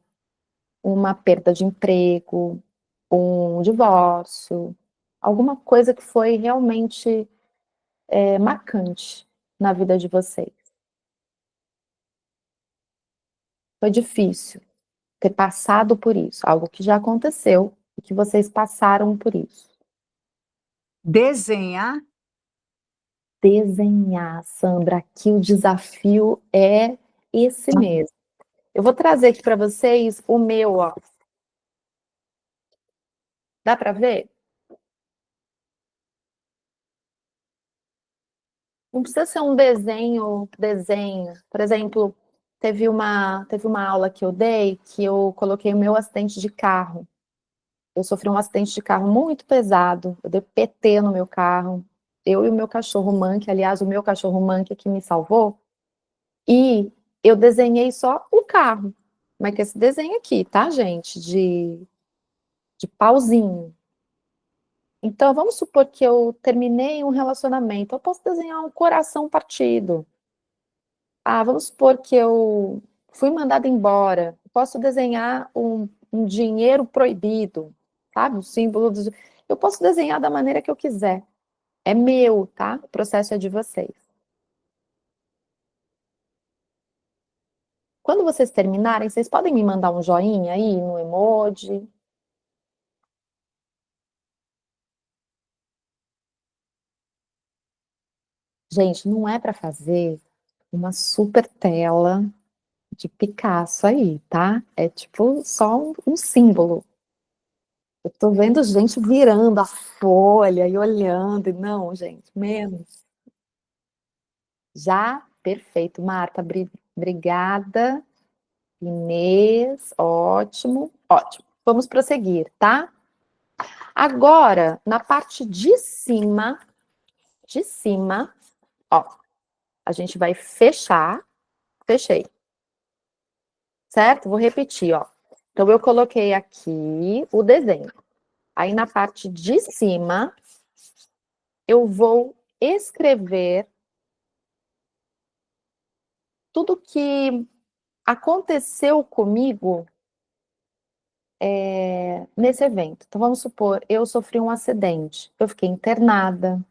uma perda de emprego, um divórcio, alguma coisa que foi realmente marcante na vida de vocês. Foi difícil ter passado por isso, algo que já aconteceu e que vocês passaram por isso. Desenhar. Desenhar, Sandra, aqui o desafio é esse mesmo. Eu vou trazer aqui para vocês o meu, ó. Dá para ver? Não precisa ser um desenho. Por exemplo, teve uma aula que eu dei que eu coloquei o meu acidente de carro. Eu sofri um acidente de carro muito pesado. Eu dei PT no meu carro. Eu e o meu cachorro Monkey, aliás, o meu cachorro Monkey que me salvou. E eu desenhei só o carro. Como é que é esse desenho aqui, tá, gente? De pauzinho. Então, vamos supor que eu terminei um relacionamento. Eu posso desenhar um coração partido. Ah, vamos supor que eu fui mandada embora. Eu posso desenhar um dinheiro proibido, sabe? O símbolo do... Eu posso desenhar da maneira que eu quiser. É meu, tá? O processo é de vocês. Quando vocês terminarem, vocês podem me mandar um joinha aí no emoji. Gente, não é para fazer uma super tela de Picasso aí, tá? É tipo só um símbolo. Eu tô vendo gente virando a folha e olhando, e não, gente, menos. Já, perfeito, Marta, obrigada. Inês, ótimo, ótimo. Vamos prosseguir, tá? Agora, na parte de cima, ó, a gente vai fechar, fechei, certo? Vou repetir, ó. Então, eu coloquei aqui o desenho. Aí, na parte de cima, eu vou escrever tudo que aconteceu comigo nesse evento. Então, vamos supor, eu sofri um acidente, eu fiquei internada,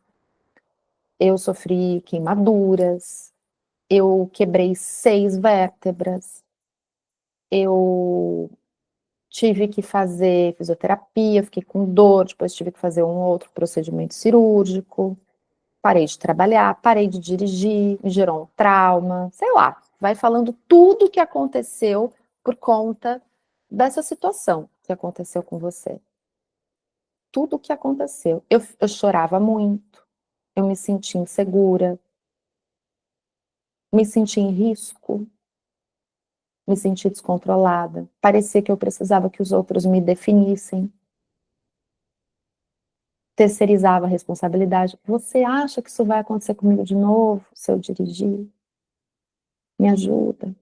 eu sofri queimaduras, eu quebrei 6 vértebras, eu tive que fazer fisioterapia, fiquei com dor, depois tive que fazer um outro procedimento cirúrgico, parei de trabalhar, parei de dirigir, me gerou um trauma, sei lá, vai falando tudo o que aconteceu por conta dessa situação que aconteceu com você. Tudo o que aconteceu. Eu chorava muito, eu me sentia insegura, me sentia em risco, me sentia descontrolada. Parecia que eu precisava que os outros me definissem. Terceirizava a responsabilidade. Você acha que isso vai acontecer comigo de novo, se eu dirigir? Me ajuda.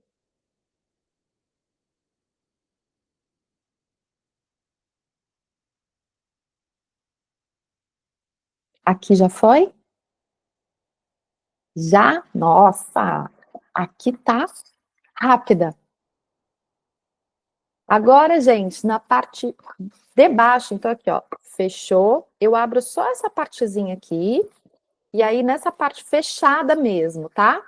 Aqui já foi? Já? Nossa, aqui tá rápida. Agora, gente, na parte de baixo, então aqui, ó, fechou. Eu abro só essa partezinha aqui, e aí nessa parte fechada mesmo, tá?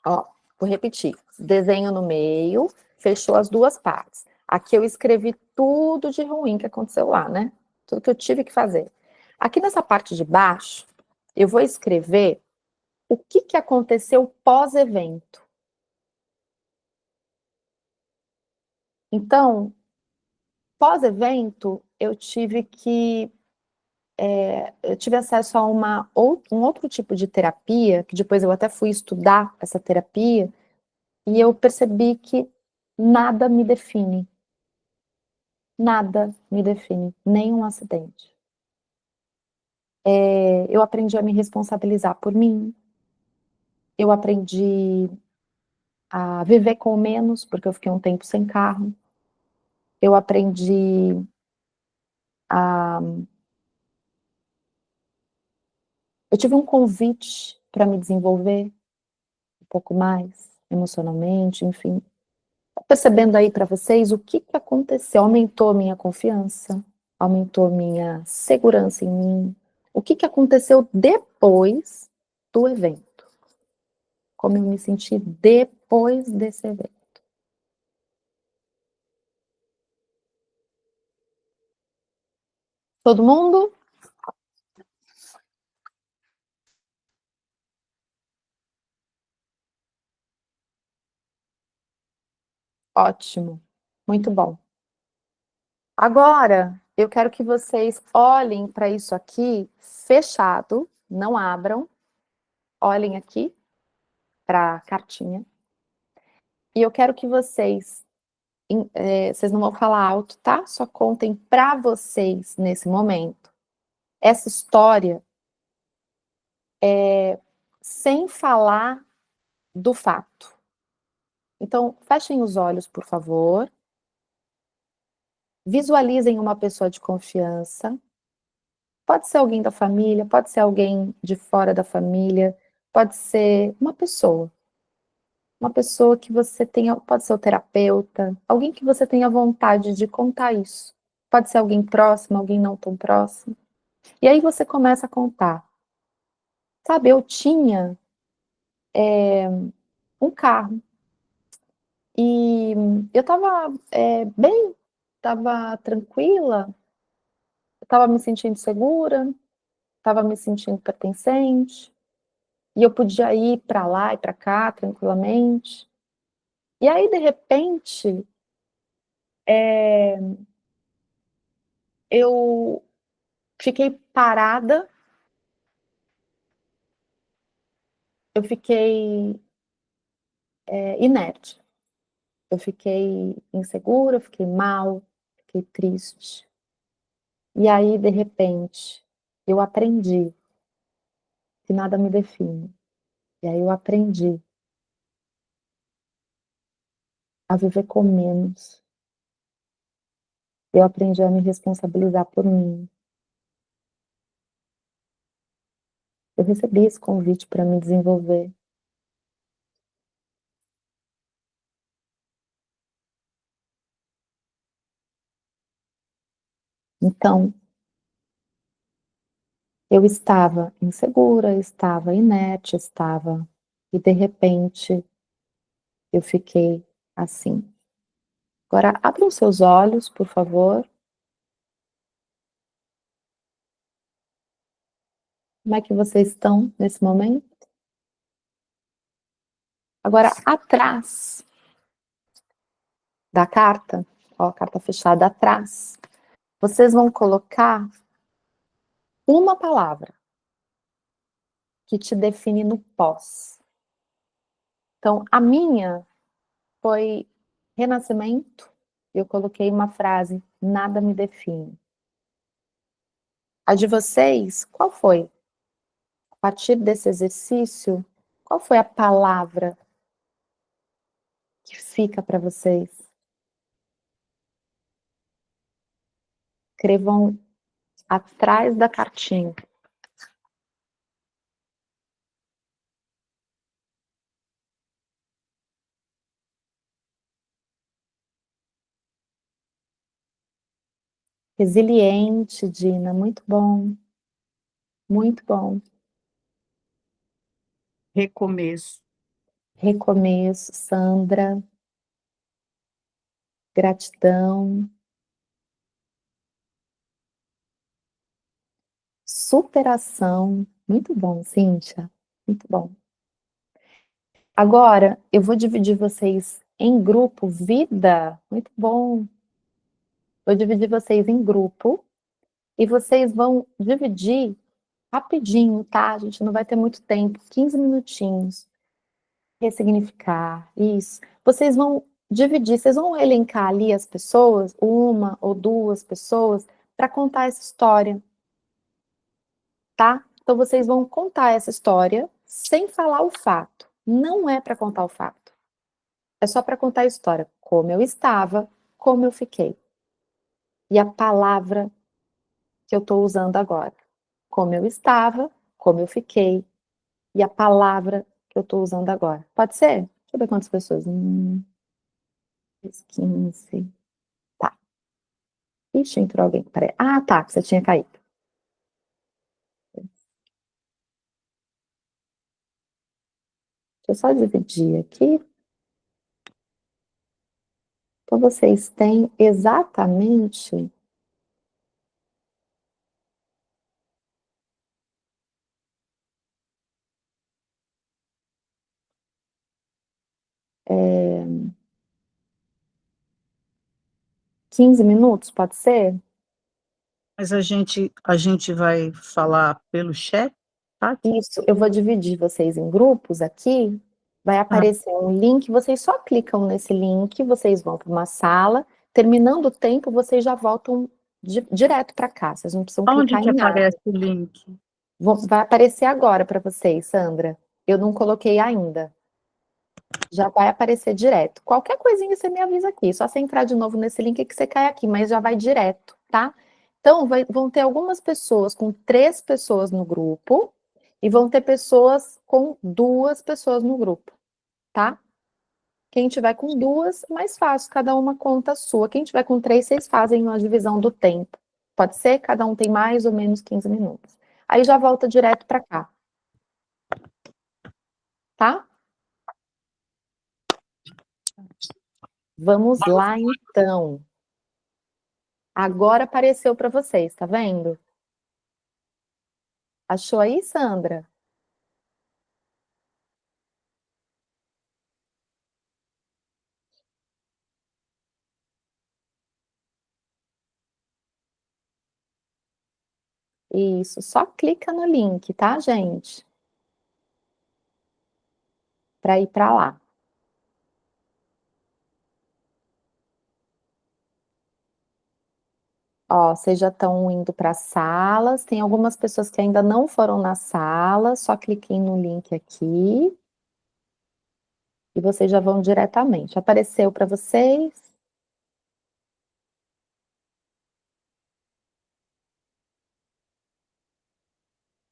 Ó, vou repetir. Desenho no meio, fechou as duas partes. Aqui eu escrevi tudo de ruim que aconteceu lá, né? Tudo que eu tive que fazer. Aqui nessa parte de baixo, eu vou escrever o que que aconteceu pós-evento. Então, pós-evento, eu tive acesso a um outro tipo de terapia, que depois eu até fui estudar essa terapia, e eu percebi que nada me define. Nada me define, nenhum acidente. Eu aprendi a me responsabilizar por mim, eu aprendi a viver com menos, porque eu fiquei um tempo sem carro, eu aprendi a. Eu tive um convite para me desenvolver um pouco mais emocionalmente, enfim. Tô percebendo aí para vocês o que que aconteceu? Aumentou minha confiança, aumentou minha segurança em mim. O que que aconteceu depois do evento? Como eu me senti depois desse evento. Todo mundo? Ótimo. Muito bom. Agora, eu quero que vocês olhem para isso aqui fechado, não abram. Olhem aqui para a cartinha. E eu quero que vocês não vão falar alto, tá? Só contem para vocês nesse momento essa história sem falar do fato. Então, fechem os olhos, por favor. Visualizem uma pessoa de confiança. Pode ser alguém da família, pode ser alguém de fora da família, pode ser uma pessoa que você tenha, pode ser o terapeuta, alguém que você tenha vontade de contar isso. Pode ser alguém próximo, alguém não tão próximo. E aí você começa a contar. Sabe, eu tinha um carro e eu estava bem, estava tranquila, estava me sentindo segura, estava me sentindo pertencente, e eu podia ir para lá e para cá tranquilamente. E aí, de repente, eu fiquei parada, eu fiquei inerte, eu fiquei insegura, eu fiquei mal, fiquei triste. E aí, de repente, eu aprendi que nada me define. E aí eu aprendi a viver com menos. Eu aprendi a me responsabilizar por mim. Eu recebi esse convite para me desenvolver. Então, eu estava insegura, estava inerte, estava. E de repente, eu fiquei assim. Agora, abram seus olhos, por favor. Como é que vocês estão nesse momento? Agora, atrás da carta, ó, a carta fechada atrás, vocês vão colocar uma palavra que te define no pós. Então, a minha foi renascimento. Eu coloquei uma frase: nada me define. A de vocês, qual foi? A partir desse exercício, qual foi a palavra que fica para vocês? Escrevam atrás da cartinha. Resiliente, Dina, muito bom. Muito bom. Recomeço. Recomeço, Sandra. Gratidão. Superação. Muito bom, Cíntia. Muito bom. Agora, eu vou dividir vocês em grupo. Vida. Muito bom. Vou dividir vocês em grupo. E vocês vão dividir rapidinho, tá? A gente não vai ter muito tempo. 15 minutinhos. Ressignificar. Isso. Vocês vão dividir. Vocês vão elencar ali as pessoas, uma ou duas pessoas, para contar essa história. Tá? Então vocês vão contar essa história sem falar o fato. Não é para contar o fato. É só para contar a história. Como eu estava, como eu fiquei. E a palavra que eu estou usando agora. Como eu estava, como eu fiquei. E a palavra que eu estou usando agora. Pode ser? Deixa eu ver quantas pessoas. 15. Tá. Ixi, entrou alguém. Peraí. Ah, tá. Você tinha caído. Deixa eu só dividir aqui. Então, vocês têm exatamente é, 15 minutos, pode ser? Mas a gente vai falar pelo chat, tá? Isso, eu vou dividir vocês em grupos aqui. Vai Ah, aparecer um link, vocês só clicam nesse link, vocês vão para uma sala. Terminando o tempo, vocês já voltam direto para cá, vocês não precisam onde clicar que em nada. aparece o link? Vai aparecer agora para vocês, Sandra. Eu não coloquei ainda. Já vai aparecer direto. Qualquer coisinha você me avisa aqui. Só você entrar de novo nesse link que você cai aqui, mas já vai direto, tá? Então, vão ter algumas pessoas com 3 pessoas no grupo e vão ter pessoas com 2 pessoas no grupo, tá? Quem tiver com 2, é mais fácil, cada uma conta a sua. Quem tiver com 3, vocês fazem uma divisão do tempo. Pode ser? Cada um tem mais ou menos 15 minutos. Aí já volta direto para cá, tá? Vamos lá, então. Agora apareceu para vocês, tá vendo? Achou aí, Sandra? Isso, só clica no link, tá, gente? Para ir para lá. Ó, vocês já estão indo para as salas. Tem algumas pessoas que ainda não foram na sala. Só cliquem no link aqui e vocês já vão diretamente. Apareceu para vocês?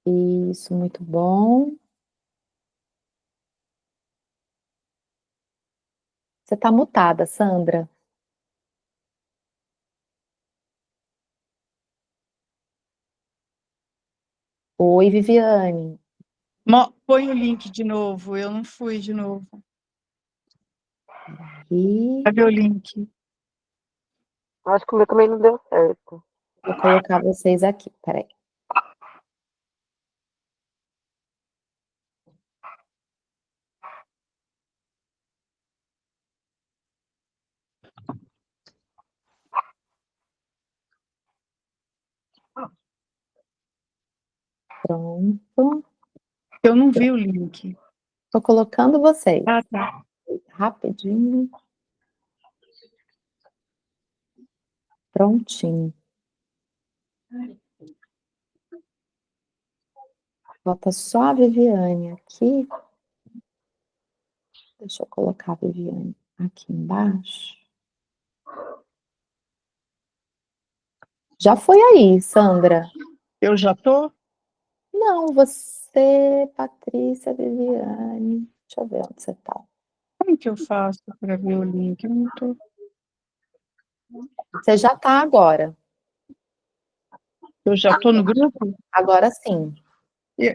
Isso, muito bom. Você está mutada, Sandra. Oi, Viviane. Põe o link de novo, eu não fui de novo. E Cadê o link? Acho que o meu também não deu certo. vou colocar vocês aqui. Peraí. Pronto. Eu não vi o link. Estou colocando vocês. Ah, tá. Rapidinho. Prontinho. Falta só a Viviane aqui. Deixa eu colocar a Viviane aqui embaixo. Já foi aí, Sandra? Eu já tô? Não, você, Patrícia, Viviane. Deixa eu ver onde você está. Como que eu faço para ver o link? Eu não tô. Você já está agora. Eu já tô no grupo? Agora sim.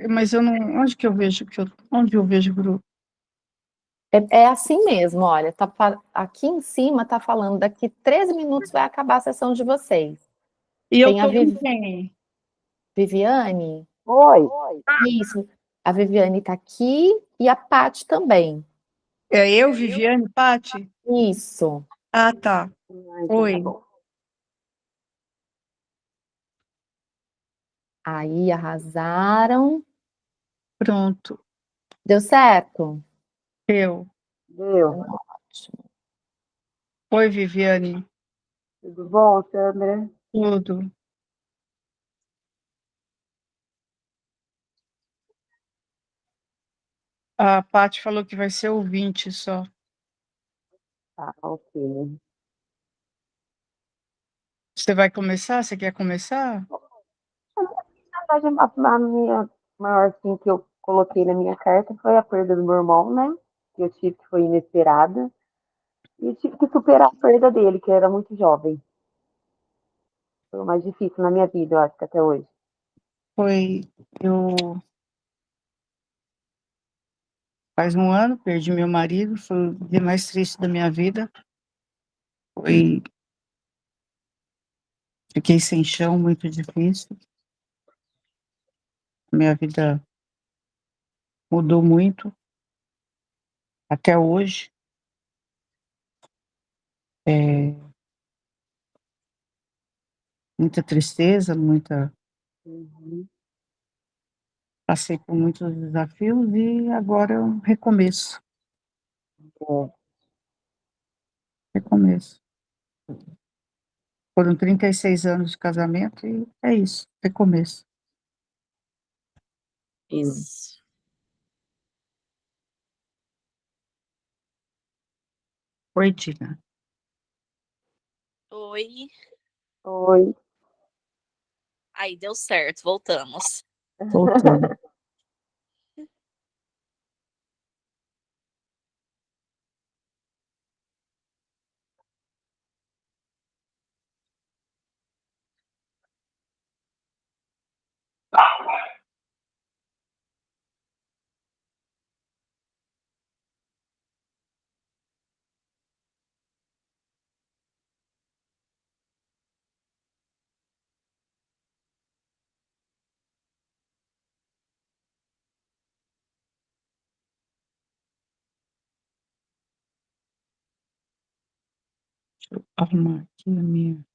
Mas eu não. Onde eu vejo o grupo? É assim mesmo, olha. Aqui em cima está falando, daqui 13 minutos vai acabar a sessão de vocês. E eu Tem a tô com quem? Viviane. Oi. Isso. A Viviane está aqui e a Paty também. É eu, Viviane, Pati? Isso. Ah, tá. Então Oi. tá bom. Aí arrasaram. Pronto. Deu certo? Eu. Deu. Ótimo. Oi, Viviane. Tudo bom, Sandra? Tudo. A Pati falou que vai ser ouvinte só. Tá, ok. Você vai começar? Você quer começar? Na verdade, a minha maior assim, que eu coloquei na minha carta foi a perda do meu irmão, né? Que eu tive que foi inesperada. E eu tive que superar a perda dele, que era muito jovem. Foi o mais difícil na minha vida, eu acho que até hoje. Foi. Eu. Faz um ano, perdi meu marido. Foi o dia mais triste da minha vida. Foi. Fiquei sem chão, muito difícil. Minha vida mudou muito. Até hoje. É, muita tristeza, muita. Uhum. Passei por muitos desafios e agora é um recomeço. É, Recomeço. Foram 36 anos de casamento e é isso, recomeço. isso. Oi, Dina. Oi. Oi. Aí, deu certo, voltamos. Voltando. Deixa eu arrumar aqui a minha.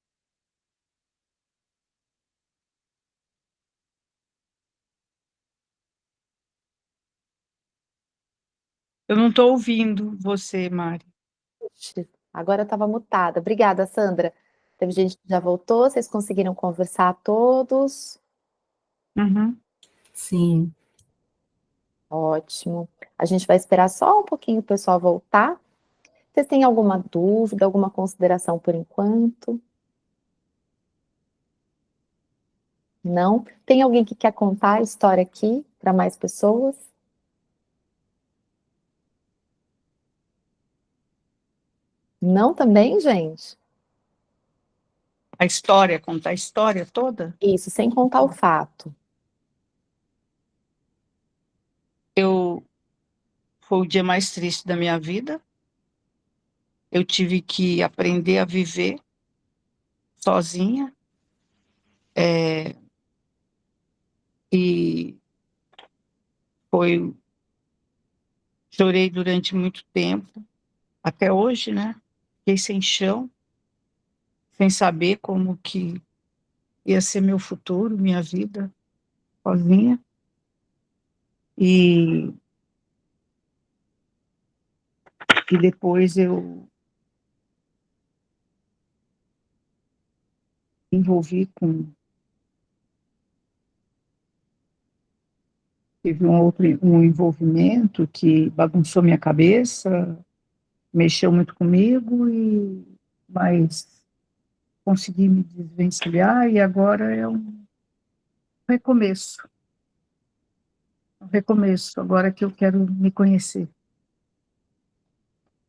Eu não estou ouvindo você, Mari. Ixi, agora eu estava mutada. Obrigada, Sandra. Teve gente que já voltou, vocês conseguiram conversar todos? Uhum. Sim. Ótimo. A gente vai esperar só um pouquinho o pessoal voltar. Vocês têm alguma dúvida, alguma consideração por enquanto? Não? Tem alguém que quer contar a história aqui para mais pessoas? Não também, gente? A história, contar a história toda. Isso, sem contar o fato. Foi o dia mais triste da minha vida. Eu tive que aprender a viver sozinha. E chorei durante muito tempo, até hoje, né? Fiquei sem chão, sem saber como que ia ser meu futuro, minha vida, sozinha. E depois eu envolvi com... Teve um envolvimento que bagunçou minha cabeça, mexeu muito comigo, mas consegui me desvencilhar e agora é um recomeço. Um recomeço, agora que eu quero me conhecer.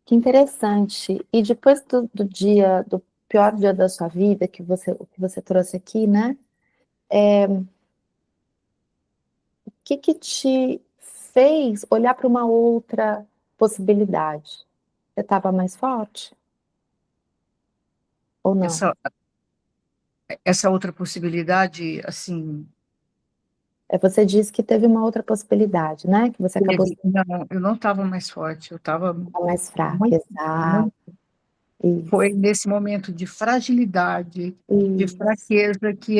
Que interessante. E depois do dia, do pior dia da sua vida, que você trouxe aqui, né? O que te fez olhar para uma outra possibilidade? Você estava mais forte? Ou não? Essa outra possibilidade, assim, Você disse que teve uma outra possibilidade, né? Que você acabou não, eu não estava mais forte, eu estava mais fraca. muito, Exato. muito. Isso. Foi nesse momento de fragilidade, de Isso. fraqueza que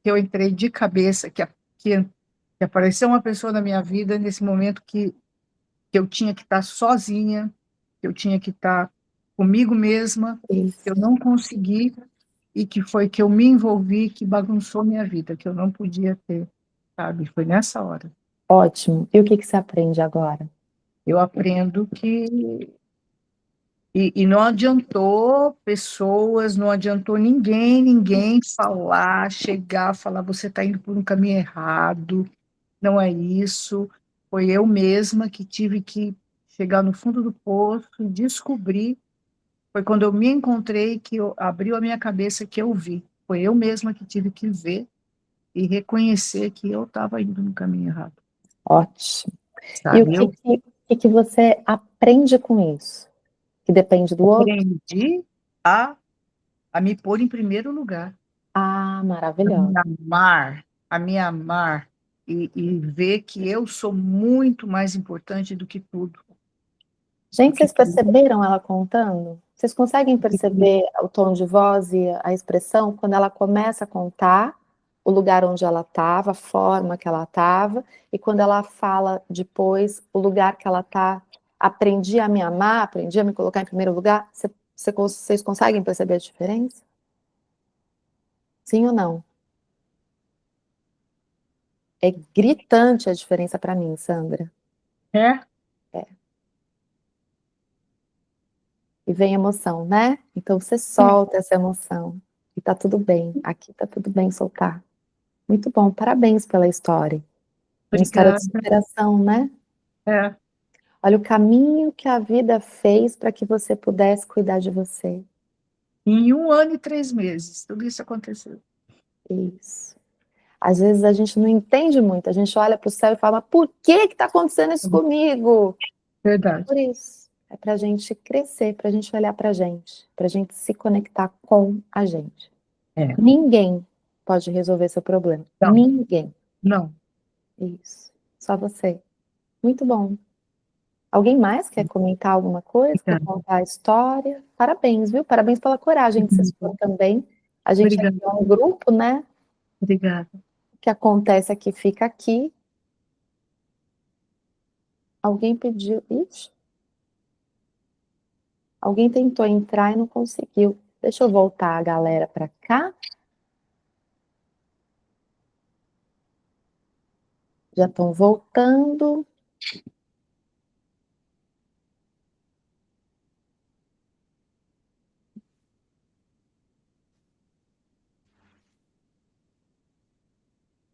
que eu entrei de cabeça, que apareceu uma pessoa na minha vida nesse momento que eu tinha que estar sozinha, que eu tinha que estar comigo mesma, que eu Isso. não consegui, e que foi que eu me envolvi, que bagunçou minha vida, que eu não podia ter, sabe? Foi nessa hora. Ótimo. E o que você aprende agora? Eu aprendo que... E não adiantou pessoas, não adiantou ninguém falar, você está indo por um caminho errado, não é isso. Foi eu mesma que tive que chegar no fundo do poço e descobrir. Foi quando eu me encontrei que abriu a minha cabeça que eu vi. Foi eu mesma que tive que ver e reconhecer que eu estava indo no caminho errado, Ótimo. E o sabe? que, Eu que, que você aprende com isso? Que depende do outro? aprendi a me pôr em primeiro lugar, Ah, a maravilhoso. me amar, a me amar e ver que eu sou muito mais importante do Gente, que vocês tudo. perceberam ela contando? Vocês conseguem perceber o tom de voz e a expressão quando ela começa a contar o lugar onde ela estava, a forma que ela estava, e quando ela fala depois o lugar que ela está, aprendi a me amar, aprendi a me colocar em primeiro lugar? Vocês conseguem perceber a diferença? Sim ou não? É gritante a diferença para mim, Sandra. É, É. e vem emoção, né? Então você solta essa emoção e tá tudo bem. Aqui tá tudo bem soltar. Muito bom, parabéns pela história. Uma história de Obrigada. superação, né? É, Olha o caminho que a vida fez para que você pudesse cuidar de você. em 1 ano e 3 meses, tudo isso aconteceu. Isso. Às vezes a gente não entende muito, a gente olha para o céu e fala, por que está acontecendo isso comigo? Verdade. Por isso. É para a gente crescer, para a gente olhar para a gente se conectar com a gente. É. Ninguém pode resolver seu problema. Não. Ninguém. Não. Isso. Só você. Muito bom. Alguém mais quer comentar alguma coisa? Quer Obrigada. contar a história? Parabéns, viu? Parabéns pela coragem de se expor também. A gente aqui Obrigada. é um grupo, né? Obrigada. O que acontece aqui fica aqui. Alguém pediu. Ixi. Alguém tentou entrar e não conseguiu. Deixa eu voltar a galera para cá. Já estão voltando.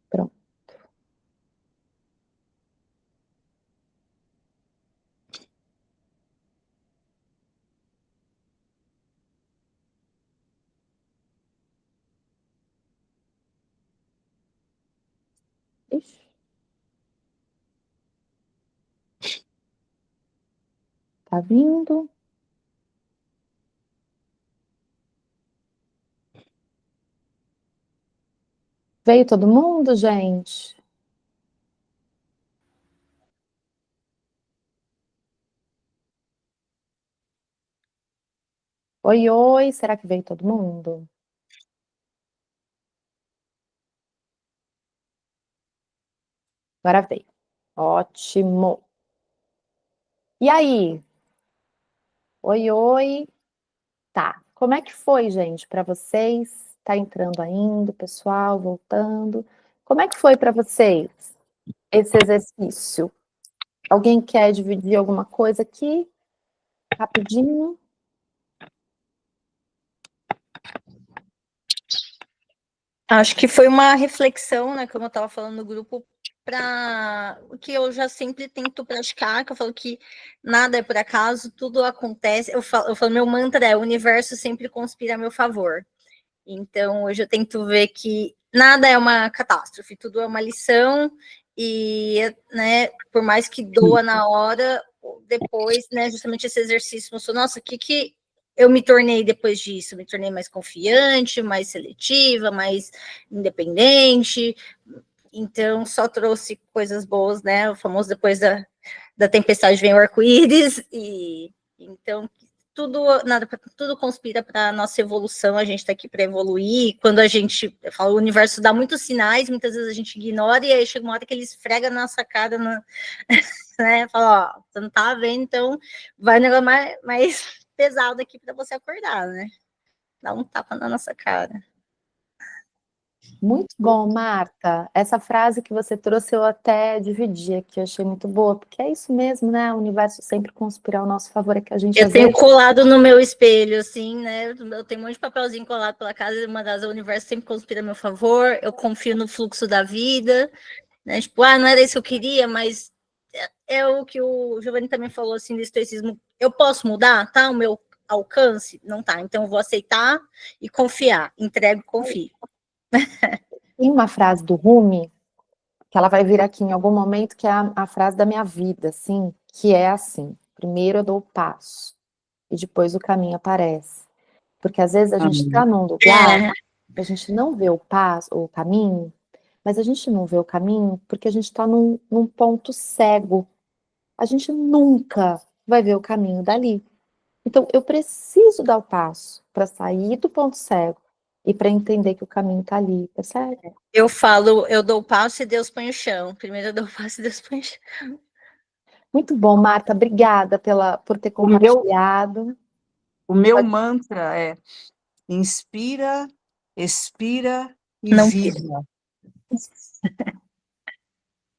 Pronto. Ixi. Tá vindo. Veio todo mundo, gente? Oi, oi. Será que veio todo mundo? Agora veio. Ótimo. E aí? Oi, oi. Tá. Como é que foi, gente, para vocês? Tá entrando ainda, pessoal, voltando. Como é que foi para vocês esse exercício? Alguém quer dividir alguma coisa aqui? Rapidinho. Acho que foi uma reflexão, né, como eu estava falando no grupo, para o que eu já sempre tento praticar, que eu falo que nada é por acaso, tudo acontece. Eu falo, meu mantra é: o universo sempre conspira a meu favor. Então, hoje eu tento ver que nada é uma catástrofe, tudo é uma lição, e, né, por mais que doa na hora, depois, né, justamente esse exercício mostrou, nossa, o que eu me tornei depois disso? Me tornei mais confiante, mais seletiva, mais independente, então só trouxe coisas boas, né, o famoso depois da tempestade vem o arco-íris, e então tudo conspira para a nossa evolução, a gente está aqui para evoluir. Quando a gente fala, o universo dá muitos sinais, muitas vezes a gente ignora, e aí chega uma hora que ele esfrega na nossa cara, né? Fala, ó, você não tá vendo, então vai um negócio mais pesado aqui para você acordar, né? Dá um tapa na nossa cara. Muito bom, Marta. Essa frase que você trouxe eu até dividi aqui, eu achei muito boa, porque é isso mesmo, né? O universo sempre conspira ao nosso favor, é que a gente Eu às tenho vezes... colado no meu espelho, assim, né? Eu tenho um monte de papelzinho colado pela casa, e uma das o universo sempre conspira a meu favor, eu confio no fluxo da vida, né? Tipo, não era isso que eu queria, mas é o que o Giovanni também falou, assim, do estoicismo. Eu posso mudar, tá? O meu alcance? Não tá. Então eu vou aceitar e confiar. Entrego e confio. Tem uma frase do Rumi, que ela vai vir aqui em algum momento, que é a frase da minha vida, assim, que é assim: primeiro eu dou o passo, e depois o caminho aparece. Porque às vezes a gente está num lugar, a gente não vê o passo, o caminho, mas a gente não vê o caminho porque a gente está num ponto cego. A gente nunca vai ver o caminho dali. Então, eu preciso dar o passo para sair do ponto cego e para entender que o caminho está ali, percebe? Eu falo, eu dou o passo e Deus põe o chão. Primeiro eu dou o passo e Deus põe o chão. Muito bom, Marta. Obrigada por ter compartilhado. O meu mantra é: inspira, expira e Não viva.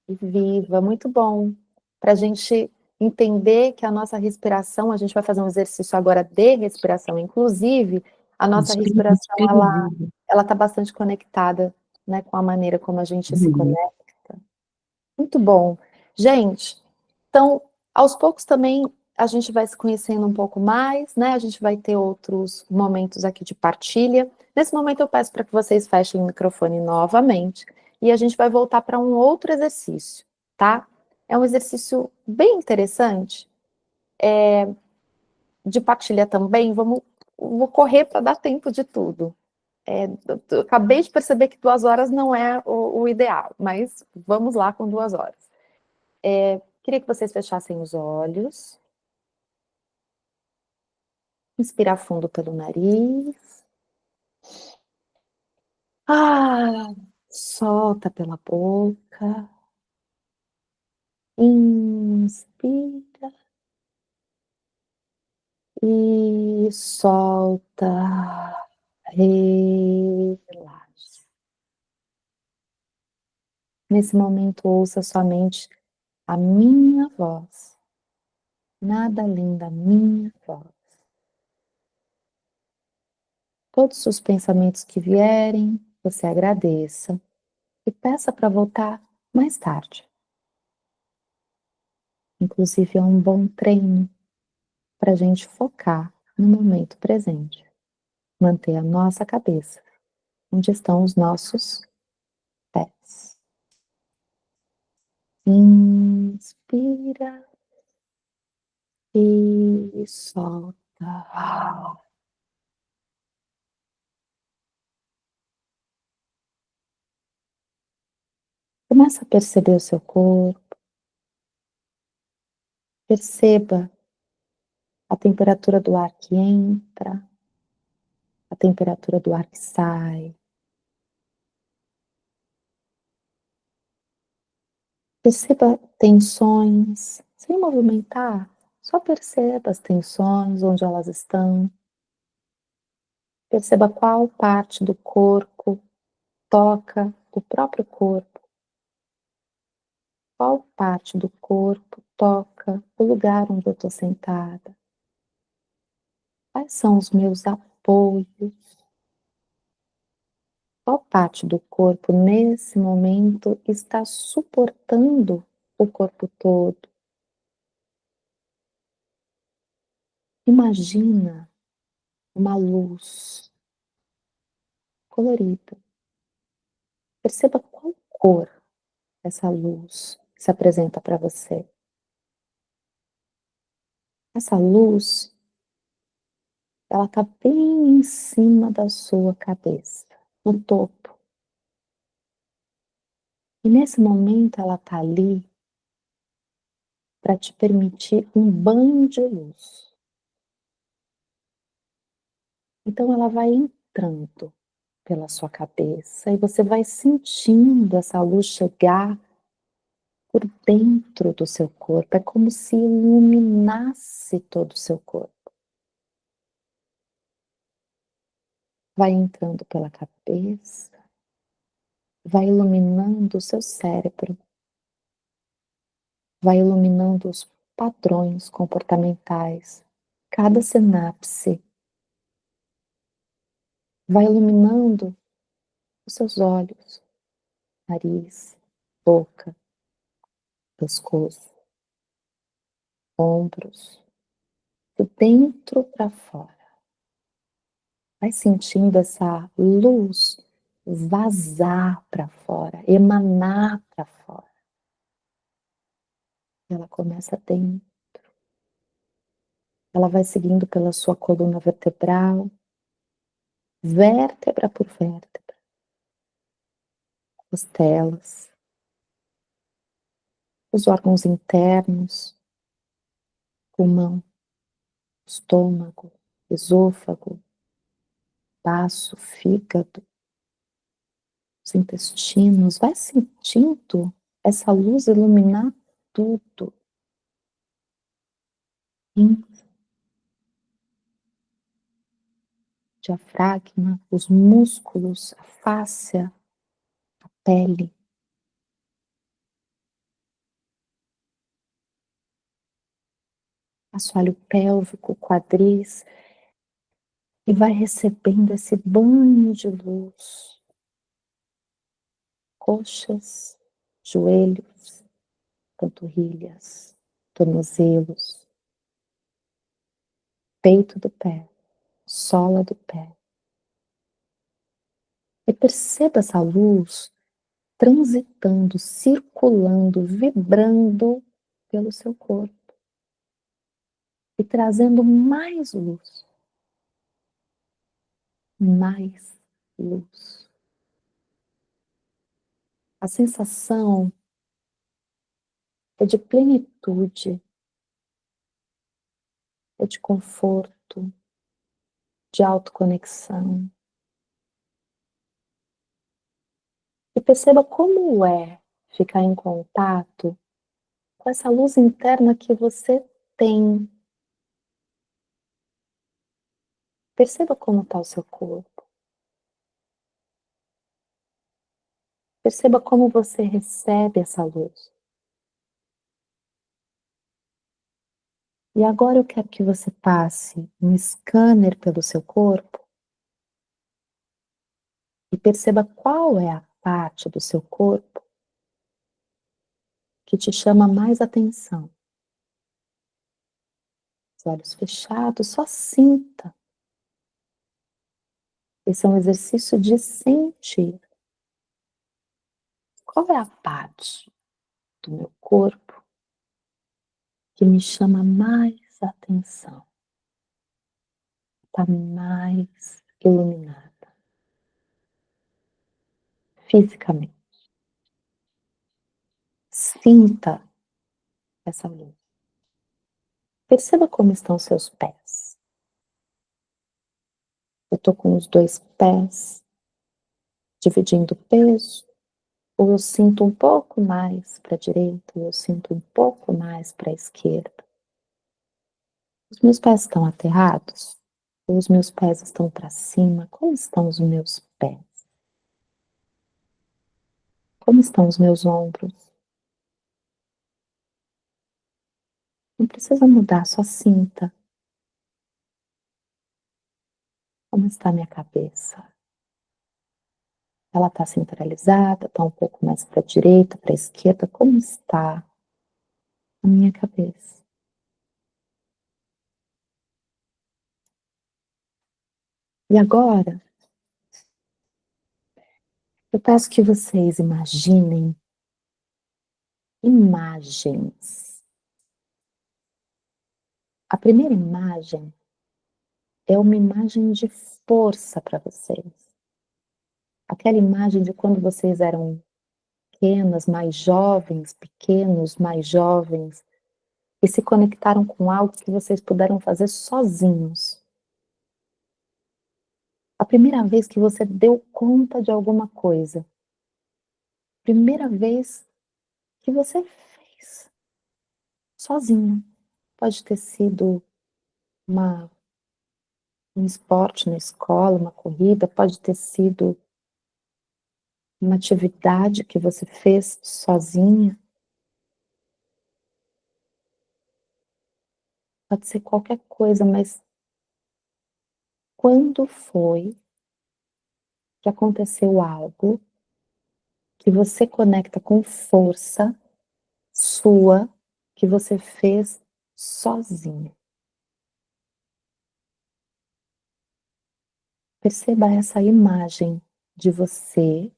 E viva, muito bom. Para a gente entender que a nossa respiração, a gente vai fazer um exercício agora de respiração, inclusive, a nossa respiração, ela está bastante conectada, né, com a maneira como a gente se conecta. Muito bom. Gente, então, aos poucos também a gente vai se conhecendo um pouco mais, né? A gente vai ter outros momentos aqui de partilha. Nesse momento eu peço para que vocês fechem o microfone novamente e a gente vai voltar para um outro exercício, tá? É um exercício bem interessante, de partilha também. Vou correr para dar tempo de tudo. Eu acabei de perceber que 2 horas não é o ideal, mas vamos lá com 2 horas. Queria que vocês fechassem os olhos. Inspirar fundo pelo nariz. Solta pela boca. Inspira. E solta. Relaxa. Nesse momento, ouça somente a minha voz. Nada além da minha voz. Todos os pensamentos que vierem, você agradeça e peça para voltar mais tarde. Inclusive, é um bom treino para a gente focar no momento presente. Manter a nossa cabeça onde estão os nossos pés. Inspira e solta. Começa a perceber o seu corpo. Perceba a temperatura do ar que entra, a temperatura do ar que sai. Perceba tensões, sem movimentar, só perceba as tensões, onde elas estão. Perceba qual parte do corpo toca o próprio corpo. Qual parte do corpo toca o lugar onde eu estou sentada. Quais são os meus apoios? Qual parte do corpo nesse momento está suportando o corpo todo? Imagina uma luz colorida. Perceba qual cor essa luz se apresenta para você. Essa luz, ela está bem em cima da sua cabeça, no topo. E nesse momento ela está ali para te permitir um banho de luz. Então ela vai entrando pela sua cabeça e você vai sentindo essa luz chegar por dentro do seu corpo. É como se iluminasse todo o seu corpo. Vai entrando pela cabeça, vai iluminando o seu cérebro, vai iluminando os padrões comportamentais, cada sinapse, vai iluminando os seus olhos, nariz, boca, pescoço, ombros, de dentro para fora. Vai sentindo essa luz vazar para fora, emanar para fora. Ela começa dentro. Ela vai seguindo pela sua coluna vertebral, vértebra por vértebra, costelas, os órgãos internos, pulmão, estômago, esôfago, baço, fígado, os intestinos. Vai sentindo essa luz iluminar tudo. Diafragma, os músculos, a fáscia, a pele. assoalho pélvico, quadris, e vai recebendo esse banho de luz. Coxas, joelhos, panturrilhas, tornozelos, peito do pé, sola do pé. E perceba essa luz transitando, circulando, vibrando pelo seu corpo e trazendo mais luz. Mais luz. A sensação é de plenitude, é de conforto, de autoconexão. E perceba como é ficar em contato com essa luz interna que você tem. Perceba como está o seu corpo. Perceba como você recebe essa luz. E agora eu quero que você passe um scanner pelo seu corpo e perceba qual é a parte do seu corpo que te chama mais atenção. Os olhos fechados, só sinta. Esse é um exercício de sentir. Qual é a parte do meu corpo que me chama mais atenção? Está mais iluminada. Fisicamente. Sinta essa luz. Perceba como estão seus pés. Eu estou com os dois pés dividindo o peso, ou eu sinto um pouco mais para a direita, ou eu sinto um pouco mais para a esquerda. Os meus pés estão aterrados? Ou os meus pés estão para cima? Como estão os meus pés? Como estão os meus ombros? Não precisa mudar, só sinta. Como está a minha cabeça? Ela está centralizada, está um pouco mais para a direita, para a esquerda? Como está a minha cabeça? E agora, eu peço que vocês imaginem imagens. A primeira imagem é uma imagem de força para vocês. Aquela imagem de quando vocês eram pequenas, mais jovens, pequenos, mais jovens, e se conectaram com algo que vocês puderam fazer sozinhos. A primeira vez que você deu conta de alguma coisa. Primeira vez que você fez sozinho. Pode ter sido um esporte na escola, uma corrida, pode ter sido uma atividade que você fez sozinha. Pode ser qualquer coisa, mas quando foi que aconteceu algo que você conecta com força sua, que você fez sozinha? Perceba essa imagem de você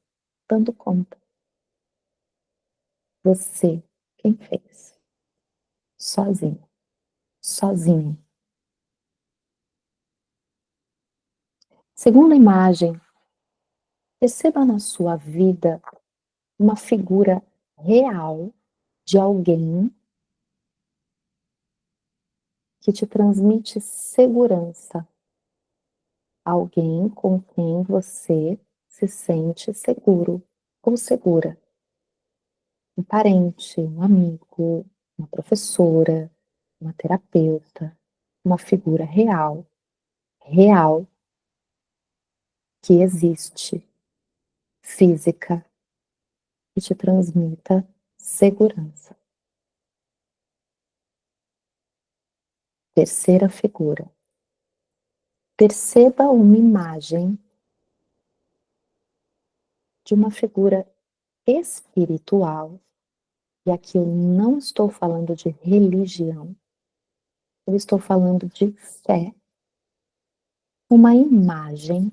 dando conta. Você, quem fez? Sozinho. Sozinho. Segunda imagem, perceba na sua vida uma figura real de alguém que te transmite segurança. Alguém com quem você se sente seguro ou segura. Um parente, um amigo, uma professora, uma terapeuta, uma figura real, real, que existe, física, que te transmita segurança. Terceira figura. Perceba uma imagem de uma figura espiritual, e aqui eu não estou falando de religião, eu estou falando de fé, uma imagem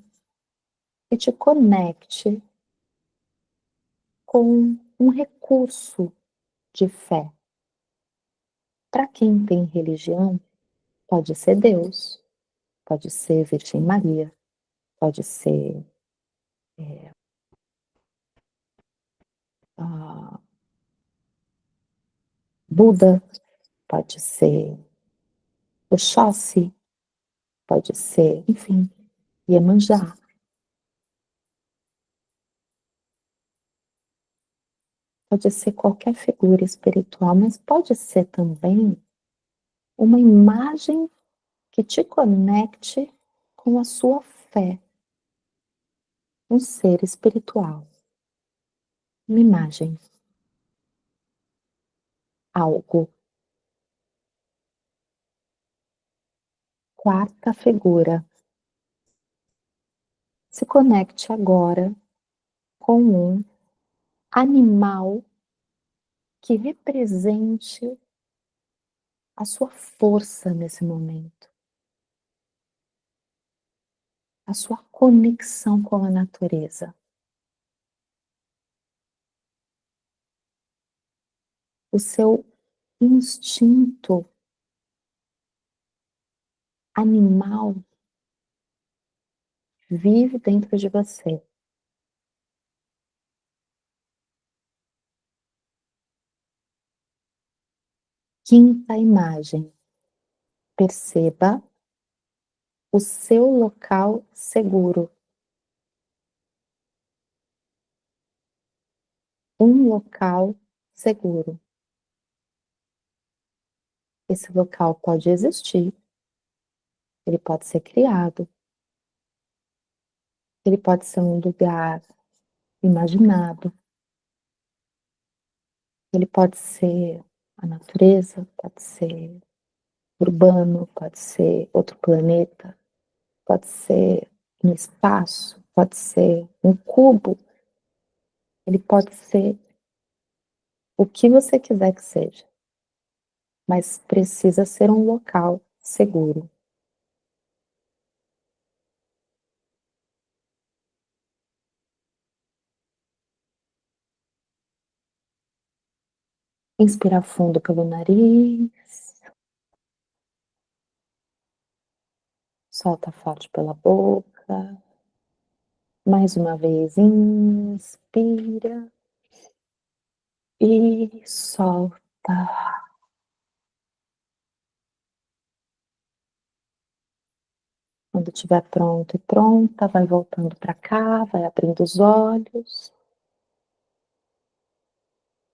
que te conecte com um recurso de fé. Para quem tem religião, pode ser Deus, pode ser Virgem Maria, pode ser Buda, pode ser Oxóssi, pode ser, enfim, Iemanjá. Pode ser qualquer figura espiritual, mas pode ser também uma imagem que te conecte com a sua fé, um ser espiritual. Uma imagem, algo. Quarta figura. Se conecte agora com um animal que represente a sua força nesse momento, a sua conexão com a natureza, o seu instinto animal vive dentro de você. Quinta imagem. Perceba o seu local seguro. Um local seguro. Esse local pode existir, ele pode ser criado, ele pode ser um lugar imaginado, ele pode ser a natureza, pode ser urbano, pode ser outro planeta, pode ser no espaço, pode ser um cubo, ele pode ser o que você quiser que seja, mas precisa ser um local seguro. Inspira fundo pelo nariz, solta forte pela boca. Mais uma vez, inspira e solta. Quando estiver pronto e pronta, vai voltando para cá, vai abrindo os olhos.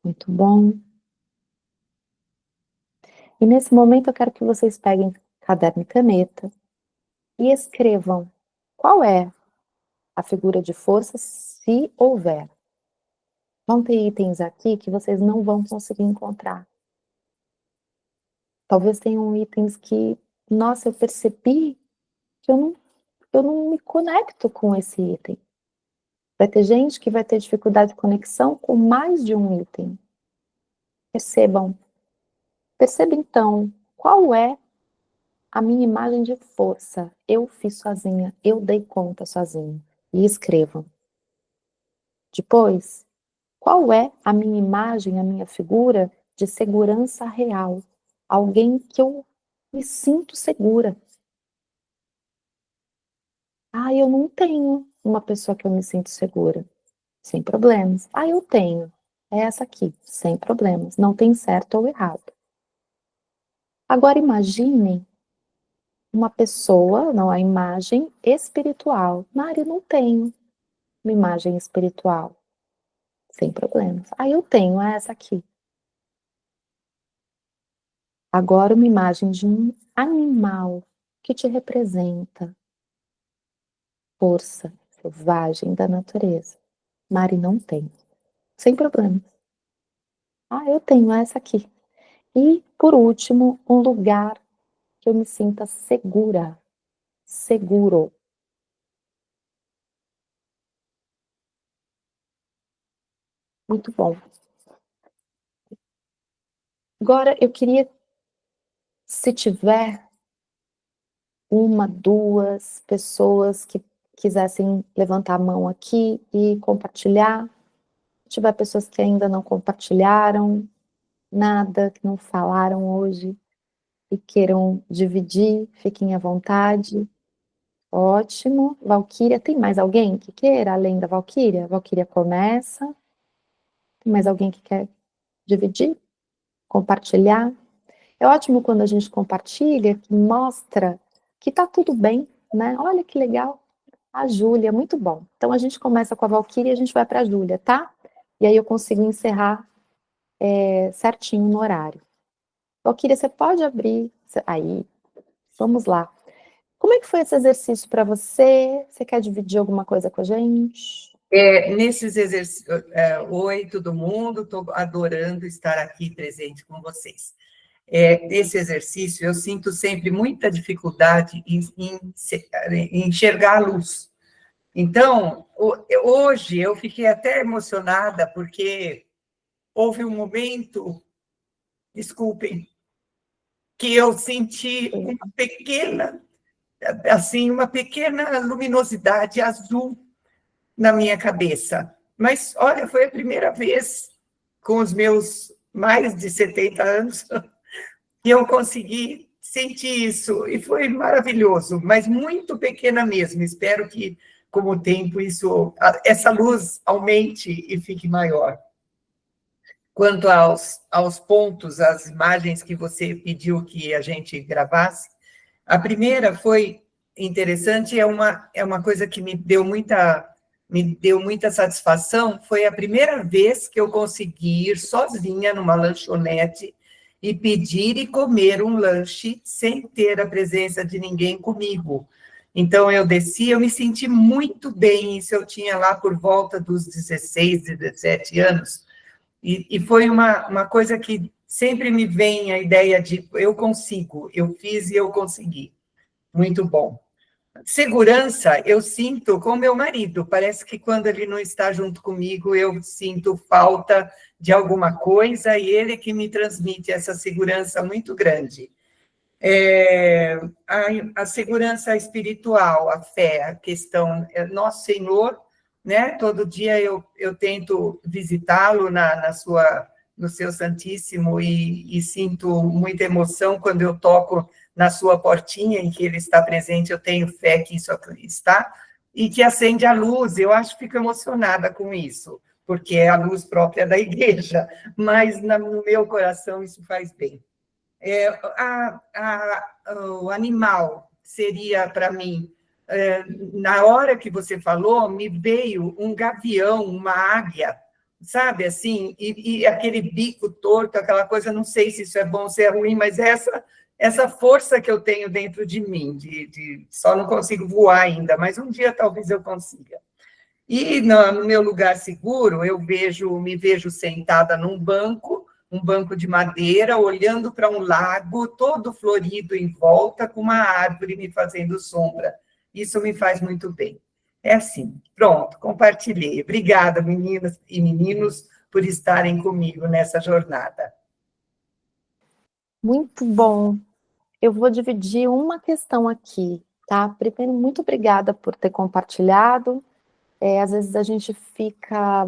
Muito bom. E nesse momento eu quero que vocês peguem caderno e caneta e escrevam qual é a figura de força, se houver. Vão ter itens aqui que vocês não vão conseguir encontrar. Talvez tenham itens que, nossa, eu percebi que eu não me conecto com esse item. Vai ter gente que vai ter dificuldade de conexão com mais de um item. Percebam. Perceba então qual é a minha imagem de força. Eu fiz sozinha, eu dei conta sozinha. E escrevam. Depois, qual é a minha imagem, a minha figura de segurança real? Alguém que eu me sinto segura. Ah, eu não tenho uma pessoa que eu me sinto segura. Sem problemas. Ah, eu tenho. É essa aqui, sem problemas. Não tem certo ou errado. Agora imaginem uma pessoa, não, a imagem espiritual. Mari, não tenho uma imagem espiritual. Sem problemas. Ah, eu tenho, é essa aqui. Agora uma imagem de um animal que te representa. Força selvagem da natureza. Mari não tem. Sem problemas. Ah, eu tenho essa aqui. E, por último, um lugar que eu me sinta segura, seguro. Muito bom. Agora, eu queria, se tiver uma, duas pessoas que quisessem levantar a mão aqui e compartilhar. Se tiver pessoas que ainda não compartilharam nada, que não falaram hoje e queiram dividir, fiquem à vontade. Ótimo. Valquíria, tem mais alguém que queira, além da Valquíria? Valquíria começa. Tem mais alguém que quer dividir? Compartilhar? É ótimo quando a gente compartilha, que mostra que tá tudo bem, né? Olha que legal. A Júlia, muito bom. Então a gente começa com a Valquíria e a gente vai para a Júlia, tá? E aí eu consigo encerrar certinho no horário. Valquíria, você pode abrir. Aí, vamos lá. Como é que foi esse exercício para você? Você quer dividir alguma coisa com a gente? Nesses exercícios, oi todo mundo, estou adorando estar aqui presente com vocês. Esse exercício eu sinto sempre muita dificuldade em enxergar a luz. Então, hoje eu fiquei até emocionada porque houve um momento, desculpem, que eu senti uma pequena luminosidade azul na minha cabeça. Mas, olha, foi a primeira vez, com os meus mais de 70 anos, que eu consegui sentir isso, e foi maravilhoso, mas muito pequena mesmo. Espero que, com o tempo, essa luz aumente e fique maior. Quanto aos pontos, às imagens que você pediu que a gente gravasse, a primeira foi interessante, é uma coisa que me deu muita satisfação. Foi a primeira vez que eu consegui ir sozinha numa lanchonete e pedir e comer um lanche sem ter a presença de ninguém comigo. Então, eu desci, eu me senti muito bem, isso eu tinha lá por volta dos 16, 17 anos, e foi uma coisa que sempre me vem a ideia de eu consigo, eu fiz e eu consegui. Muito bom. Segurança, eu sinto com meu marido. Parece que quando ele não está junto comigo, eu sinto falta de alguma coisa e ele que me transmite essa segurança muito grande. A segurança espiritual, a fé, a questão, nosso Senhor, né? Todo dia eu tento visitá-lo no seu Santíssimo e sinto muita emoção quando eu toco na sua portinha em que ele está presente. Eu tenho fé que isso está, e que acende a luz. Eu acho que fico emocionada com isso, porque é a luz própria da igreja, mas no meu coração isso faz bem. O animal seria, para mim, na hora que você falou, me veio um gavião, uma águia, sabe, assim, e aquele bico torto, aquela coisa, não sei se isso é bom ou se é ruim, mas essa força que eu tenho dentro de mim, só não consigo voar ainda, mas um dia talvez eu consiga. E no meu lugar seguro, me vejo sentada num banco, um banco de madeira, olhando para um lago todo florido em volta, com uma árvore me fazendo sombra. Isso me faz muito bem. É assim, pronto, compartilhei. Obrigada, meninas e meninos, por estarem comigo nessa jornada. Muito bom. Eu vou dividir uma questão aqui, tá? Primeiro, muito obrigada por ter compartilhado. Às vezes a gente fica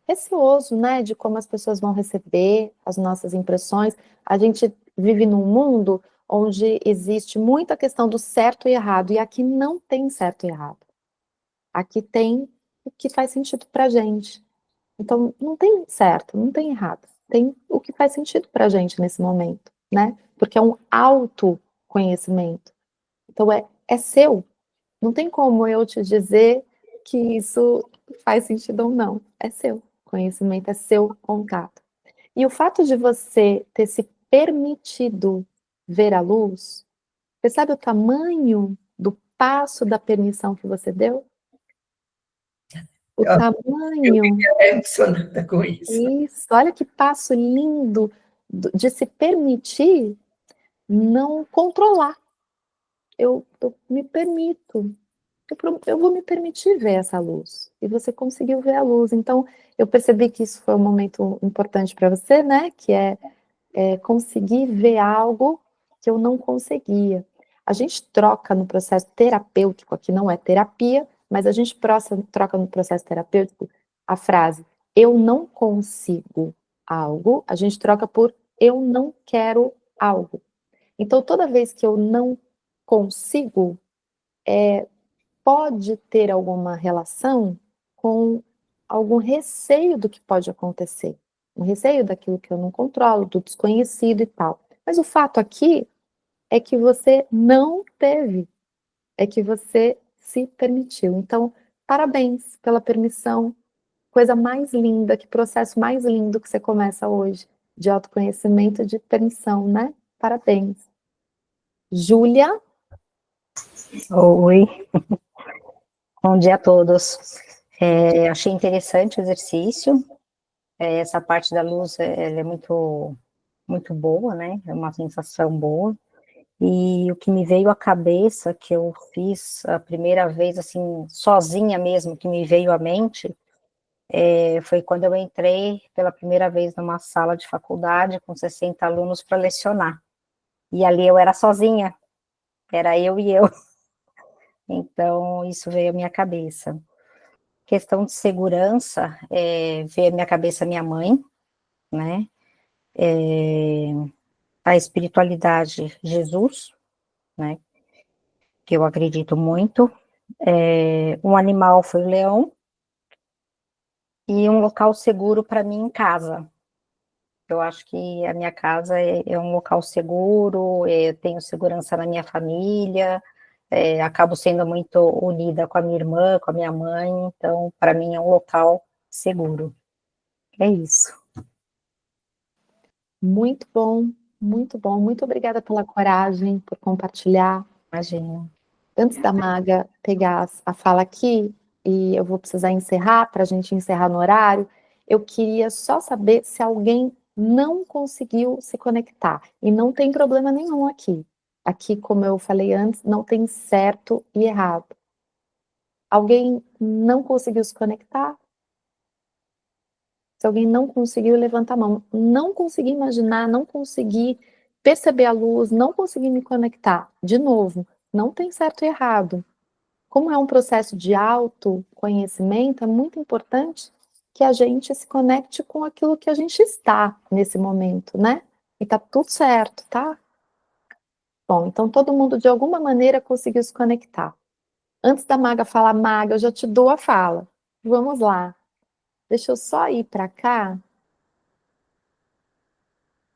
receoso, né, de como as pessoas vão receber as nossas impressões. A gente vive num mundo onde existe muita questão do certo e errado, e aqui não tem certo e errado. Aqui tem o que faz sentido pra gente. Então, não tem certo, não tem errado. Tem o que faz sentido pra gente nesse momento, né? Porque é um autoconhecimento. Então, é seu. Não tem como eu te dizer que isso faz sentido ou não. É seu. Conhecimento é seu contato. E o fato de você ter se permitido ver a luz, você sabe o tamanho do passo da permissão que você deu? O tamanho. Eu fiquei emocionada com isso. Isso, olha que passo lindo de se permitir não controlar. Eu me permito. Eu vou me permitir ver essa luz. E você conseguiu ver a luz. Então, eu percebi que isso foi um momento importante para você, né? Que é conseguir ver algo que eu não conseguia. A gente troca no processo terapêutico, aqui não é terapia, mas a gente troca no processo terapêutico a frase eu não consigo algo, a gente troca por eu não quero algo. Então, toda vez que eu não consigo, pode ter alguma relação com algum receio do que pode acontecer, um receio daquilo que eu não controlo, do desconhecido e tal. Mas o fato aqui é que você não teve, é que você se permitiu. Então, parabéns pela permissão, coisa mais linda, que processo mais lindo que você começa hoje, de autoconhecimento e de permissão, né? Parabéns. Júlia? Oi, bom dia a todos. Achei interessante o exercício. Essa parte da luz, ela é muito, muito boa, né? É uma sensação boa. E o que me veio à cabeça, que eu fiz a primeira vez, assim, sozinha mesmo, que me veio à mente, foi quando eu entrei pela primeira vez numa sala de faculdade com 60 alunos para lecionar. E ali eu era sozinha, era eu e eu. Então, isso veio à minha cabeça. Questão de segurança, veio à minha cabeça minha mãe, né? A espiritualidade, Jesus, né? Que eu acredito muito. Um animal foi o leão. E um local seguro para mim em casa. Eu acho que a minha casa é um local seguro, eu tenho segurança na minha família, acabo sendo muito unida com a minha irmã, com a minha mãe, então, para mim, é um local seguro. É isso. Muito bom, muito bom. Muito obrigada pela coragem, por compartilhar. Imagina. Antes da Maga pegar a fala aqui, e eu vou precisar encerrar, para a gente encerrar no horário, eu queria só saber se alguém não conseguiu se conectar. E não tem problema nenhum aqui. Aqui, como eu falei antes, não tem certo e errado. Alguém não conseguiu se conectar? Se alguém não conseguiu, levanta a mão. Não consegui imaginar, não consegui perceber a luz, não consegui me conectar. De novo, não tem certo e errado. Como é um processo de autoconhecimento, é muito importante que a gente se conecte com aquilo que a gente está nesse momento, né? E tá tudo certo, tá? Bom, então todo mundo de alguma maneira conseguiu se conectar. Antes da Maga falar, Maga, eu já te dou a fala. Vamos lá. Deixa eu só ir para cá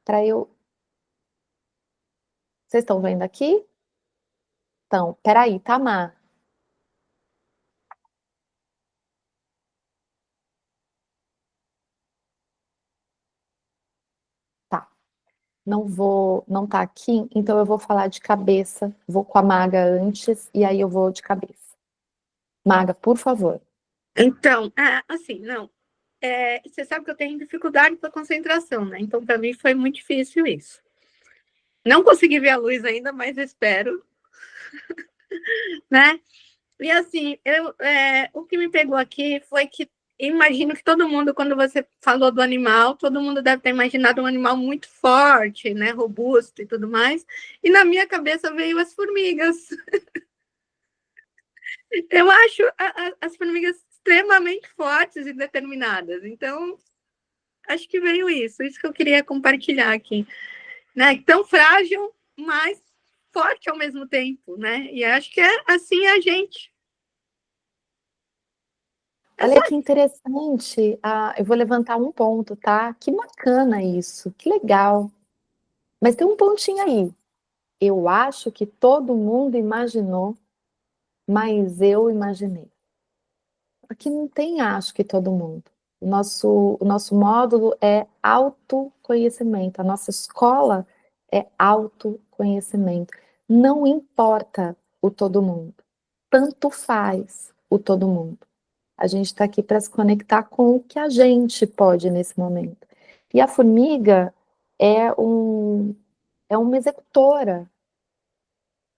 para eu. Vocês estão vendo aqui? Então, peraí, tá, Má? Tá. Não tá aqui, então eu vou falar de cabeça, vou com a Maga antes e aí eu vou de cabeça. Maga, por favor. Então, assim, não. Você sabe que eu tenho dificuldade com a concentração, né? Então, para mim foi muito difícil isso. Não consegui ver a luz ainda, mas espero, né? E assim, o que me pegou aqui foi que imagino que todo mundo, quando você falou do animal, todo mundo deve ter imaginado um animal muito forte, né? Robusto e tudo mais. E na minha cabeça veio as formigas. Eu acho as formigas extremamente fortes e determinadas. Então, acho que veio isso que eu queria compartilhar aqui, né? Tão frágil, mas forte ao mesmo tempo, né? E acho que é assim a gente. Olha que interessante. Eu vou levantar um ponto, tá? Que bacana isso, que legal. Mas tem um pontinho aí. Eu acho que todo mundo imaginou, mas eu imaginei. Aqui não tem acho que todo mundo. O nosso módulo é autoconhecimento. A nossa escola é autoconhecimento. Não importa o todo mundo. Tanto faz o todo mundo. A gente está aqui para se conectar com o que a gente pode nesse momento. E a formiga é é uma executora.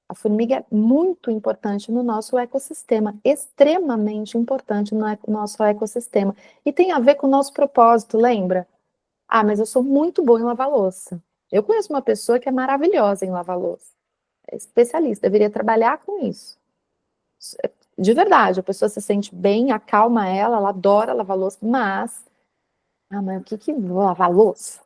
A formiga é muito importante no nosso ecossistema, extremamente importante no nosso ecossistema. E tem a ver com o nosso propósito, lembra? Ah, mas eu sou muito boa em lavar louça. Eu conheço uma pessoa que é maravilhosa em lavar louça. É especialista, deveria trabalhar com isso. De verdade, a pessoa se sente bem, acalma ela adora lavar louça, mas o que vou lavar louça?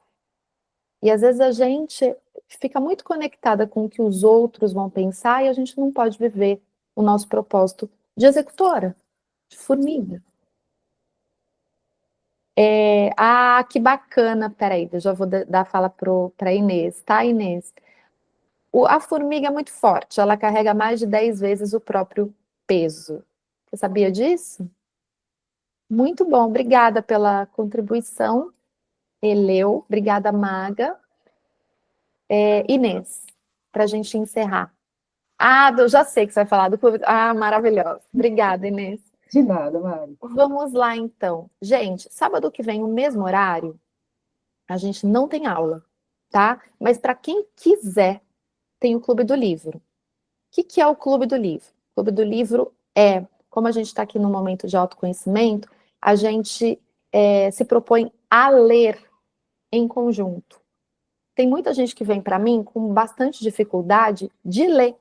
E às vezes a gente fica muito conectada com o que os outros vão pensar e a gente não pode viver o nosso propósito de executora, de formiga. Que bacana. Peraí, eu já vou dar a fala para Inês, tá, Inês? A formiga é muito forte, ela carrega mais de 10 vezes o próprio peso. Você sabia disso? Muito bom, obrigada pela contribuição, Eleu, obrigada, Maga. Inês, para a gente encerrar. Eu já sei que você vai falar do clube. Maravilhosa. Obrigada, Inês. De nada, Mari. Vamos lá, então. Gente, sábado que vem, o mesmo horário, a gente não tem aula, tá? Mas para quem quiser, tem o Clube do Livro. O que é o Clube do Livro? O Clube do Livro como a gente está aqui no momento de autoconhecimento, a gente se propõe a ler em conjunto. Tem muita gente que vem para mim com bastante dificuldade de ler.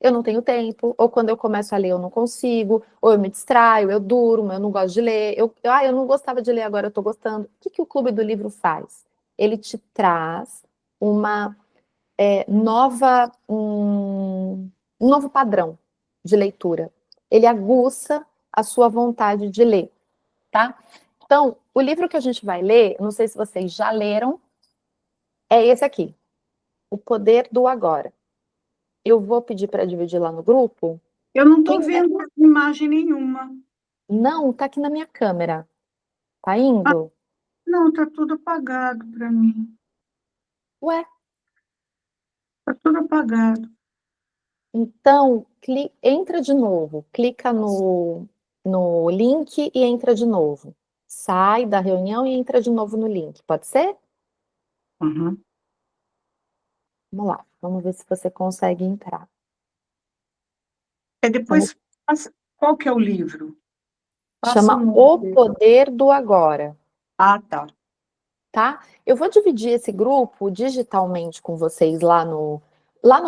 Eu não tenho tempo, ou quando eu começo a ler eu não consigo, ou eu me distraio, eu durmo, eu não gosto de ler. Eu não gostava de ler, agora eu estou gostando. O que o Clube do Livro faz? Ele te traz uma um novo padrão de leitura. Ele aguça a sua vontade de ler, tá? Então, o livro que a gente vai ler, não sei se vocês já leram, é esse aqui, O Poder do Agora. Eu vou pedir para dividir lá no grupo. Eu não estou vendo imagem nenhuma. Não, tá aqui na minha câmera. Tá indo? Não, está tudo apagado para mim. Ué? Está tudo apagado. Então, entra de novo. Clica no link e entra de novo. Sai da reunião e entra de novo no link. Pode ser? Uhum. Vamos lá. Vamos ver se você consegue entrar. Depois, qual que é o livro? Chama O Poder do Agora. Tá. Tá? Eu vou dividir esse grupo digitalmente com vocês lá no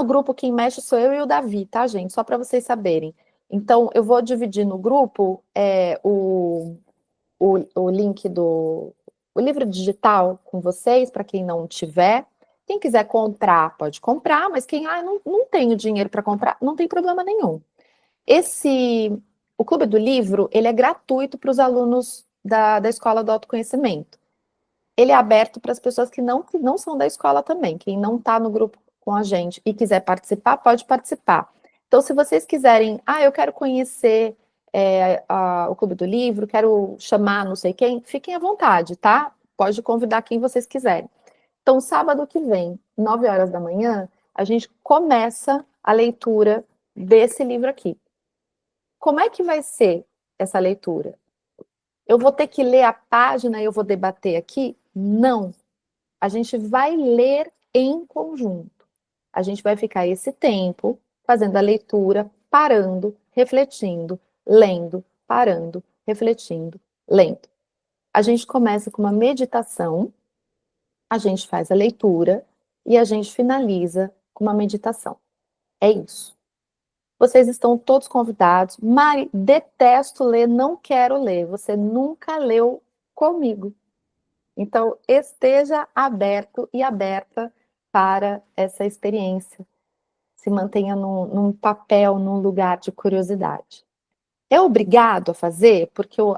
grupo. Quem mexe sou eu e o Davi, tá, gente? Só para vocês saberem. Então, eu vou dividir no grupo o link o livro digital com vocês, para quem não tiver. Quem quiser comprar, pode comprar, mas quem não tenho dinheiro para comprar, não tem problema nenhum. O Clube do Livro, ele é gratuito para os alunos da Escola do Autoconhecimento. Ele é aberto para as pessoas que não são da escola também. Quem não está no grupo com a gente e quiser participar, pode participar. Então, se vocês quiserem, eu quero conhecer o Clube do Livro, quero chamar não sei quem, fiquem à vontade, tá? Pode convidar quem vocês quiserem. Então, sábado que vem, 9 horas da manhã, a gente começa a leitura desse livro aqui. Como é que vai ser essa leitura? Eu vou ter que ler a página e eu vou debater aqui? Não. A gente vai ler em conjunto. A gente vai ficar esse tempo fazendo a leitura, parando, refletindo, lendo, parando, refletindo, lendo. A gente começa com uma meditação, a gente faz a leitura e a gente finaliza com uma meditação. É isso. Vocês estão todos convidados. Mari, detesto ler, não quero ler. Você nunca leu comigo. Então, esteja aberto e aberta para essa experiência. Se mantenha num papel, num lugar de curiosidade. É obrigado a fazer, porque o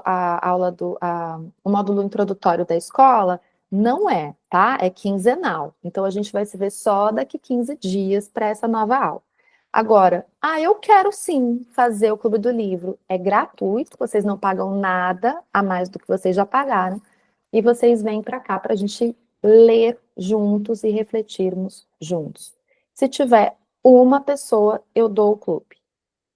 módulo introdutório da escola não é, tá? É quinzenal. Então, a gente vai se ver só daqui 15 dias para essa nova aula. Agora, eu quero sim fazer o Clube do Livro. É gratuito, vocês não pagam nada a mais do que vocês já pagaram. E vocês vêm para cá para a gente ler juntos e refletirmos juntos. Se tiver uma pessoa, eu dou o clube.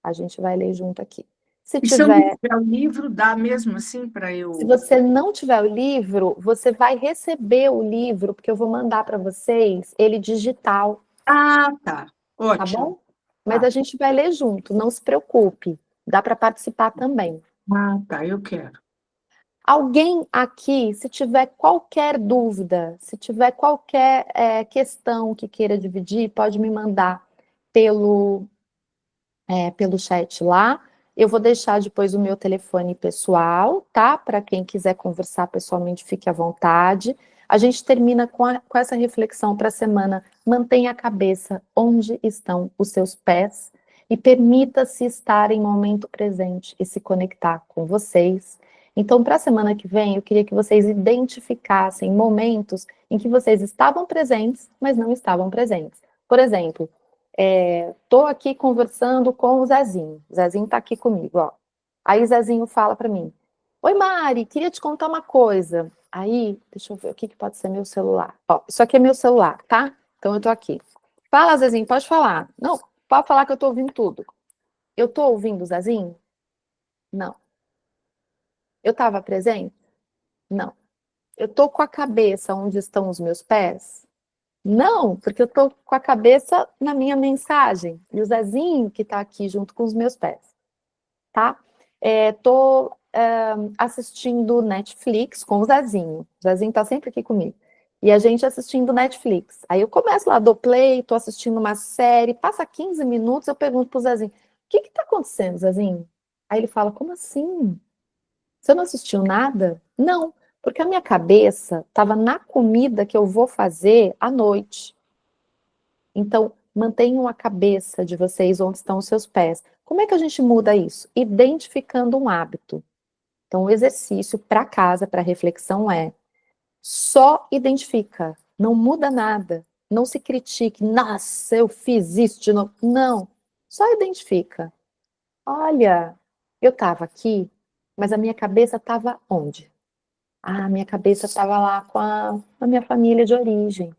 A gente vai ler junto aqui. Se eu não tiver o livro, dá mesmo assim para eu... Se você não tiver o livro, você vai receber o livro, porque eu vou mandar para vocês ele digital. Ah, tá. Tá Ótimo. bom? Mas Tá. a gente vai ler junto, não se preocupe. Dá para participar também. Ah, tá, eu quero. Alguém aqui, se tiver qualquer dúvida, se tiver qualquer questão que queira dividir, pode me mandar pelo, pelo chat lá. Eu vou deixar depois o meu telefone pessoal, tá? Para quem quiser conversar pessoalmente, fique à vontade. A gente termina com essa reflexão para a semana. Mantenha a cabeça onde estão os seus pés e permita-se estar em momento presente e se conectar com vocês. Então, para a semana que vem, eu queria que vocês identificassem momentos em que vocês estavam presentes, mas não estavam presentes. Por exemplo, estou aqui conversando com o Zezinho. O Zezinho está aqui comigo, ó. Aí o Zezinho fala para mim: Oi, Mari, queria te contar uma coisa. Aí, deixa eu ver o que pode ser meu celular. Ó, isso aqui é meu celular, tá? Então eu tô aqui. Fala, Zezinho, pode falar. Não, pode falar que eu tô ouvindo tudo. Eu tô ouvindo o Zezinho? Não. Eu estava presente? Não. Eu tô com a cabeça onde estão os meus pés? Não, porque eu tô com a cabeça na minha mensagem. E o Zezinho que tá aqui junto com os meus pés, tá? Tô assistindo Netflix com o Zezinho. O Zezinho tá sempre aqui comigo. E a gente assistindo Netflix. Aí eu começo lá, dou play, tô assistindo uma série, passa 15 minutos, eu pergunto pro Zezinho: o que tá acontecendo, Zezinho? Aí ele fala: como assim? Você não assistiu nada? Não, porque a minha cabeça estava na comida que eu vou fazer à noite. Então, mantenham a cabeça de vocês onde estão os seus pés. Como é que a gente muda isso? Identificando um hábito. Então, o exercício para casa, para reflexão é: só identifica, não muda nada. Não se critique, nossa, eu fiz isso de novo. Não, só identifica. Olha, eu estava aqui, mas a minha cabeça estava onde? Ah, minha cabeça estava lá com a minha família de origem.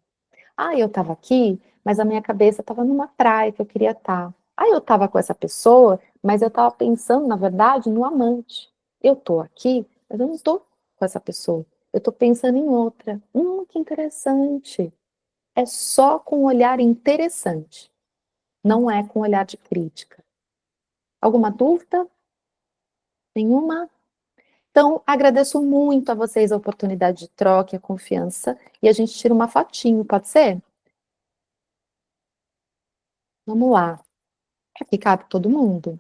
Ah, eu estava aqui, mas a minha cabeça estava numa praia que eu queria estar. Ah, eu estava com essa pessoa, mas eu estava pensando, na verdade, no amante. Eu estou aqui, mas eu não estou com essa pessoa. Eu estou pensando em outra. Que interessante. É só com um olhar interessante. Não é com um olhar de crítica. Alguma dúvida? Nenhuma? Então, agradeço muito a vocês a oportunidade de troca e a confiança. E a gente tira uma fotinho, pode ser? Vamos lá. Aqui cabe todo mundo.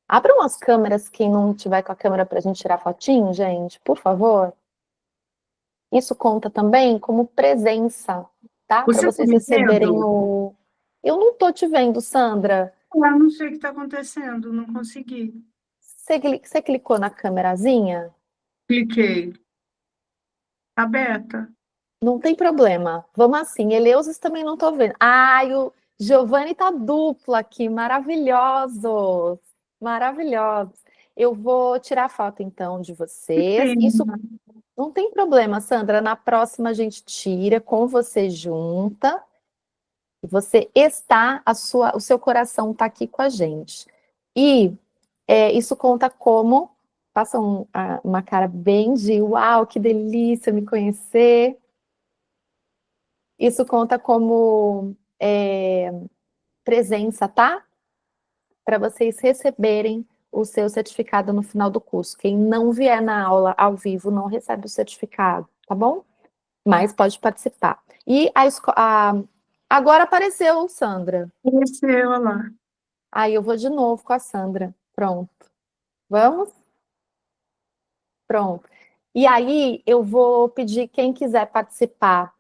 Abram as câmeras, quem não tiver com a câmera para a gente tirar fotinho, gente, por favor. Isso conta também como presença, tá? Para Você está vocês me receberem vendo? o. Eu não tô te vendo, Sandra. Eu não sei o que está acontecendo, não consegui. Você clicou na câmerazinha? Cliquei. Aberta. Não tem problema. Vamos assim. Eleusis também não tô vendo. Ai, o Giovanni tá dupla aqui. Maravilhosos. Maravilhosos. Eu vou tirar foto então de vocês. Isso Pena. não tem problema, Sandra. Na próxima a gente tira com você junta. Você está, o seu coração está aqui com a gente. E isso conta como, faça uma cara bem de uau, que delícia me conhecer. Isso conta como presença, tá? Para vocês receberem o seu certificado no final do curso. Quem não vier na aula ao vivo não recebe o certificado, tá bom? Mas pode participar. E agora apareceu, Sandra. Apareceu, olha lá. Aí eu vou de novo com a Sandra. Pronto. Vamos? Pronto. E aí eu vou pedir quem quiser participar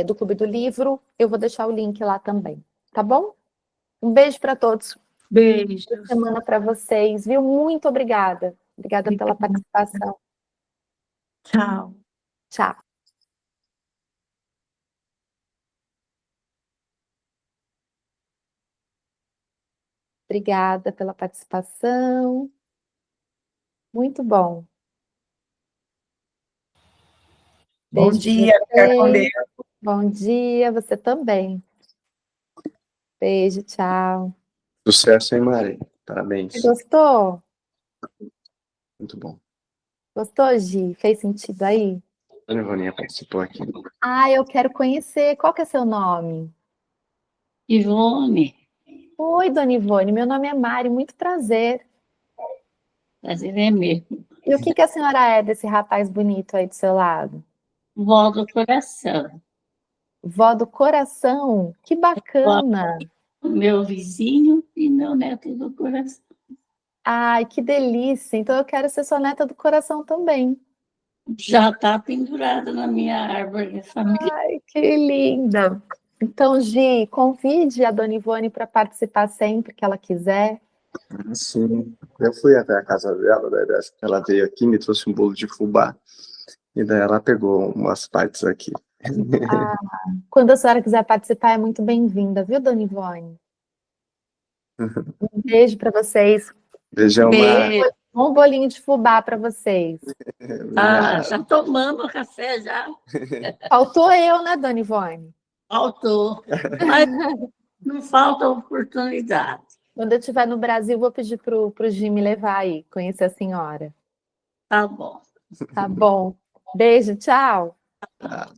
do Clube do Livro, eu vou deixar o link lá também. Tá bom? Um beijo para todos. Beijos. Boa semana para vocês, viu? Muito obrigada. Obrigada pela participação. Tchau. Tchau. Obrigada pela participação. Muito bom. Bom Beijo dia, pra fica com vocês. Deus. Bom dia, você também. Beijo, tchau. Sucesso, hein, Mari? Parabéns. Você gostou? Muito bom. Gostou, Gi? Fez sentido aí? Dona Ivoninha participou aqui. Ah, eu quero conhecer. Qual que é seu nome? Ivone, Oi, Dona Ivone, meu nome é Mari, muito prazer. prazer é mesmo. E o que que a senhora é desse rapaz bonito aí do seu lado? Vó do coração. Vó do coração? Que bacana! Meu vizinho e meu neto do coração. Ai, que delícia! Então eu quero ser sua neta do coração também. Já está pendurado na minha árvore familiar. Ai, que linda! Então, Gi, convide a Dona Ivone para participar sempre que ela quiser. Sim, eu fui até a casa dela, daí ela veio aqui, me trouxe um bolo de fubá, e daí ela pegou umas partes aqui. Quando a senhora quiser participar, é muito bem-vinda, viu, Dona Ivone? Um beijo para vocês. Beijão, Mar. Beijo. Um bolinho de fubá para vocês. Ah, já tomamos café, já. Faltou eu, né, Dona Ivone? Faltou. Mas não falta oportunidade. Quando eu estiver no Brasil, vou pedir pro Gi me levar aí, conhecer a senhora. Tá bom. Tá bom. Beijo, tchau. Tá.